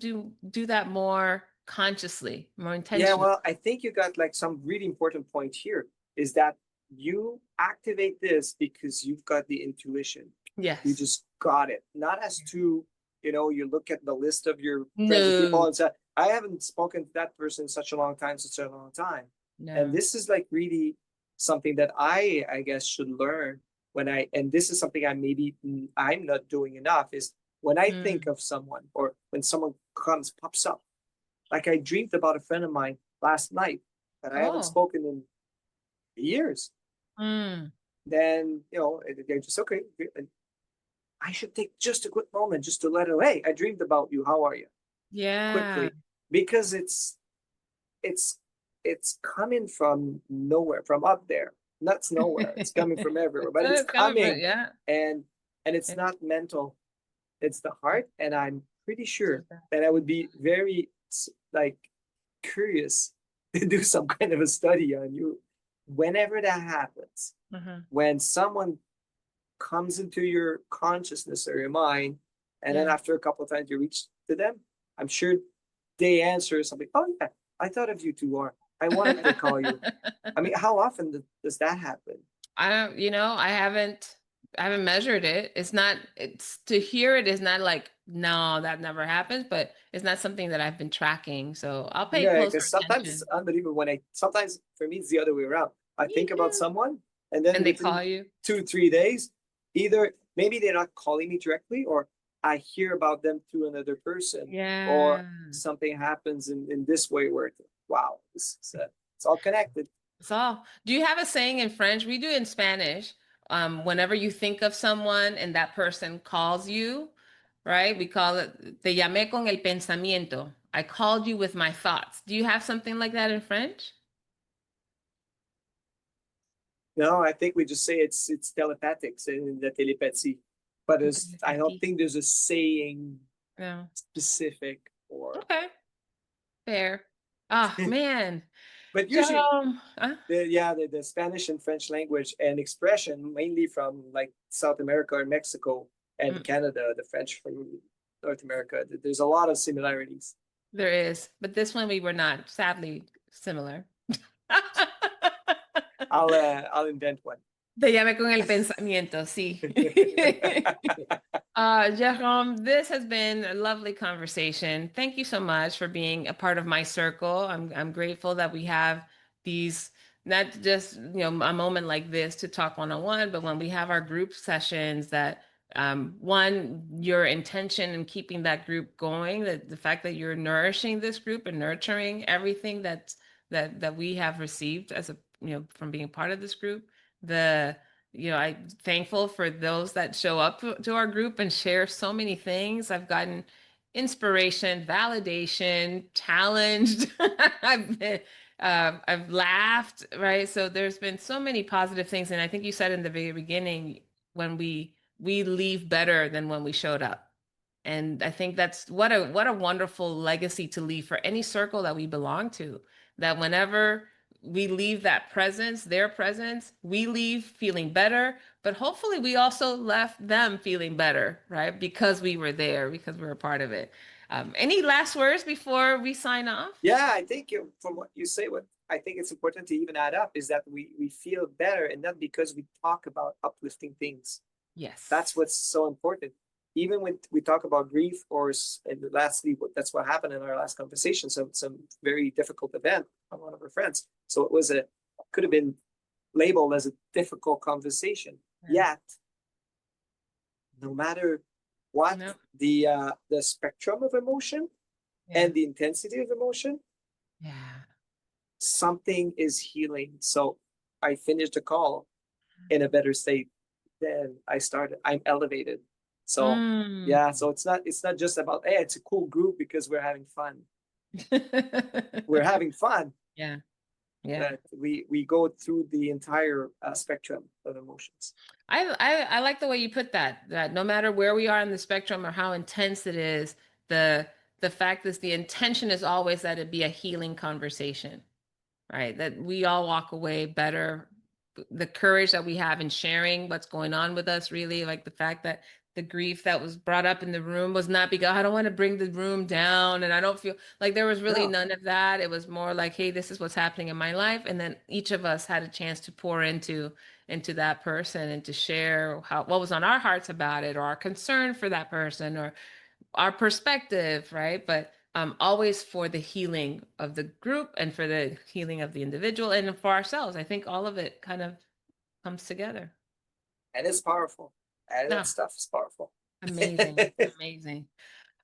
do that more consciously, more Yeah, intentionally. well, I think you got like some really important point here is that you activate this because you've got the intuition. You Yes. just got it. Not as to, you look at the list of your friends and people No, and say, I haven't spoken to that person in such a long time, such a long time. And no. this is like really something that I guess should learn and this is something I'm not doing enough is when I think Mm. of someone or when someone pops up, like I dreamed about a friend of mine last night that I haven't Oh. spoken in years. Mm. Then, they're just okay. I should take just a quick moment just to let her, hey, I dreamed about you. How are you? Yeah. Quickly. Because it's it's coming from nowhere, from up there. Not nowhere. It's coming from everywhere. But it's It's coming from, coming yeah. and it's It's not mental. It's the heart. And I'm pretty sure just that. that I would be very like curious to do some kind of a study on you. Whenever that happens, when someone comes into your consciousness or your mind, and then after a couple of times you reach to them, I'm sure they answer something. Oh yeah, I thought of you too, or I wanted to call you. I mean, how often does that happen? I don't, I haven't measured it. It's to hear it is not like, no, that never happens, but it's not something that I've been tracking. So I'll pay Yeah, closer because sometimes it's attention. unbelievable when sometimes for me, it's the other way around. I Me think about too. someone, and then And they within call you. 2, 3 days, either maybe they're not calling me directly, or I hear about them through another person, or Yeah. something happens in this way where, wow, it's all connected. That's all. Do you have a saying in French? We do in Spanish. Whenever you think of someone and that person calls you, right? We call it, te llamé con el pensamiento. I called you with my thoughts. Do you have something like that in French? No, I think we just say it's telepathics and the telepathy, but I don't think there's a saying No. specific or. Okay. Fair. Oh, man. But usually, Huh? the Spanish and French language and expression, mainly from like South America or Mexico and Canada, the French from North America, there's a lot of similarities. There is, but this one we were not, sadly, similar. I'll invent one. Te llame con el pensamiento, sí. Jérôme, this has been a lovely conversation. Thank you so much for being a part of my circle. I'm grateful that we have these, not just, a moment like this to talk one-on-one, but when we have our group sessions that one, your intention in keeping that group going, that the fact that you're nourishing this group and nurturing everything that we have received as a, from being part of this group, I'm thankful for those that show up to our group and share so many things. I've gotten inspiration, validation, challenged. I've laughed, right? So there's been so many positive things. And I think you said in the very beginning, when we leave better than when we showed up. And I think that's what a wonderful legacy to leave for any circle that we belong to, that whenever we leave that presence, their presence, we leave feeling better, but hopefully we also left them feeling better, right? Because we were there, because we were a part of it. Any last words before we sign off? Yeah, I think from what you say, what I think it's important to even add up is that we feel better, and not because we talk about uplifting things. Yes. That's what's so important. Even when we talk about grief, and lastly, that's what happened in our last conversation, some very difficult event on one of our friends. So it could have been labeled as a difficult conversation. Yeah. Yet, no matter what, the spectrum of emotion and the intensity of emotion, something is healing. So I finished the call in a better state than I started. I'm elevated. So so it's not just about, hey, it's a cool group because we're having fun. We're having fun. Yeah. But we go through the entire spectrum of emotions. I like the way you put that no matter where we are in the spectrum or how intense it is, the fact is the intention is always that it be a healing conversation, right? That we all walk away better. The courage that we have in sharing what's going on with us, really, like the fact that the grief that was brought up in the room was not because I don't want to bring the room down, and I don't feel like there was really none of that. It was more like, hey, this is what's happening in my life, and then each of us had a chance to pour into that person and to share what was on our hearts about it, or our concern for that person, or our perspective, right? But always for the healing of the group and for the healing of the individual and for ourselves. I think all of it kind of comes together. And it's powerful. And that stuff is powerful. Amazing. Amazing.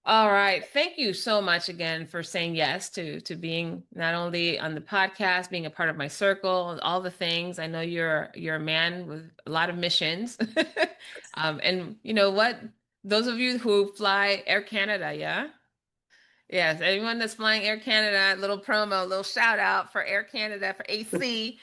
All right. Thank you so much again for saying yes to being not only on the podcast, being a part of my circle, all the things. I know you're a man with a lot of missions. And you know what? Those of you who fly Air Canada, yeah? Yes, anyone that's flying Air Canada, little promo, little shout out for Air Canada, for AC.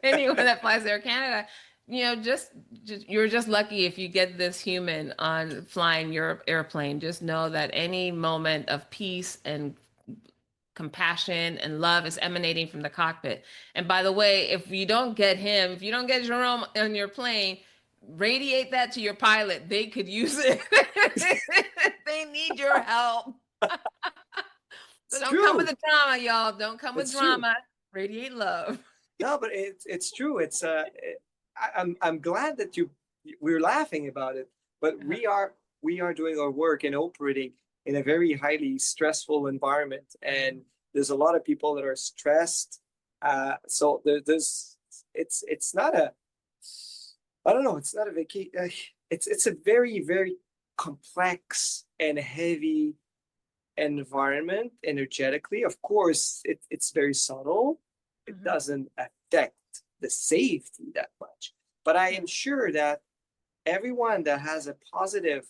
Anyone that flies Air Canada, just you're just lucky if you get this human on flying your airplane. Just know that any moment of peace and compassion and love is emanating from the cockpit. And by the way, if you don't get him, if you don't get Jérôme on your plane, radiate that to your pilot. They could use it. They need your help. So don't come with the drama, y'all. Don't come with drama. Radiate love. No, but it's true. I'm glad that we're laughing about it, but we are doing our work and operating in a very highly stressful environment, and there's a lot of people that are stressed. So it's not a, I don't know, it's not a vacation. It's a very, very complex and heavy environment energetically. Of course, it's very subtle. It doesn't affect the safety that much. But I am sure that everyone that has a positive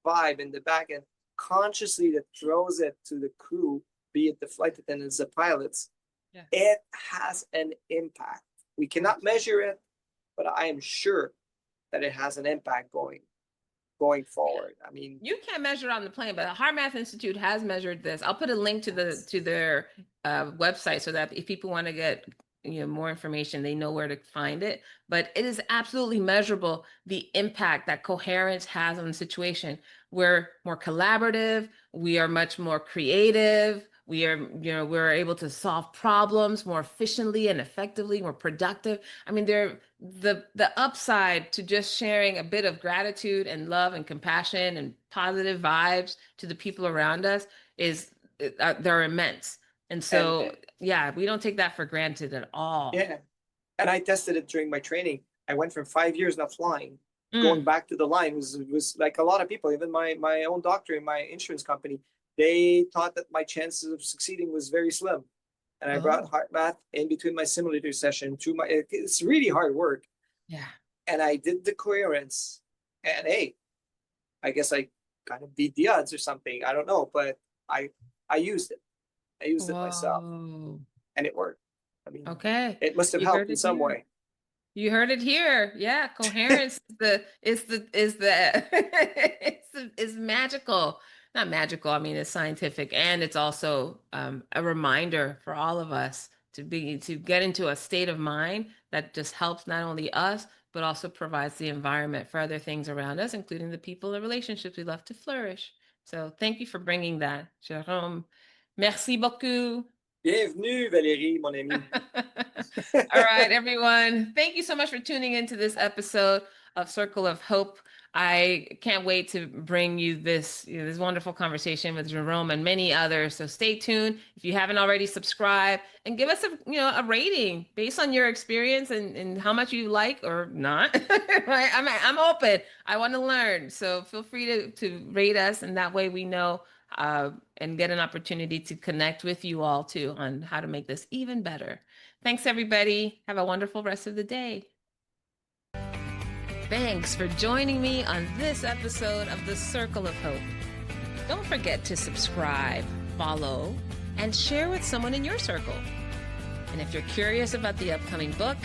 vibe in the back end consciously that throws it to the crew, be it the flight attendants, the pilots, it has an impact. We cannot measure it, but I am sure that it has an impact going forward. I mean, you can't measure it on the plane, but the HeartMath Institute has measured this. I'll put a link to their website so that if people want to get more information, they know where to find it. But it is absolutely measurable, the impact that coherence has on the situation. We're more collaborative, we are much more creative, we're able to solve problems more efficiently and effectively, more productive. I mean, the upside to just sharing a bit of gratitude and love and compassion and positive vibes to the people around us they're immense. And so, we don't take that for granted at all. Yeah. And I tested it during my training. I went from 5 years not flying, going back to the line. It was like a lot of people, even my own doctor in my insurance company, they thought that my chances of succeeding was very slim. And I brought HeartMath in between my simulator session it's really hard work. Yeah. And I did the coherence, and hey, I guess I kind of beat the odds or something. I don't know, but I used it. I used it myself, and it worked. I mean, it must have helped in some way. You heard it here. Yeah, coherence is magical. Not magical. I mean, it's scientific, and it's also a reminder for all of us to get into a state of mind that just helps not only us, but also provides the environment for other things around us, including the people and relationships we love to flourish. So thank you for bringing that, Jérôme. Merci beaucoup. Bienvenue, Valerie, mon amie. All right, everyone. Thank you so much for tuning into this episode of Circle of Hope. I can't wait to bring you this wonderful conversation with Jérôme and many others. So stay tuned. If you haven't already, subscribe and give us a rating based on your experience and how much you like or not. Right? I'm open. I want to learn. So feel free to rate us, and that way we know and get an opportunity to connect with you all too on how to make this even better. Thanks, everybody. Have a wonderful rest of the day. Thanks for joining me on this episode of The Circle of Hope. Don't forget to subscribe, follow, and share with someone in your circle. And if you're curious about the upcoming book,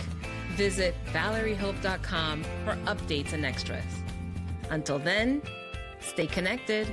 visit valeriehope.com for updates and extras. Until then, stay connected.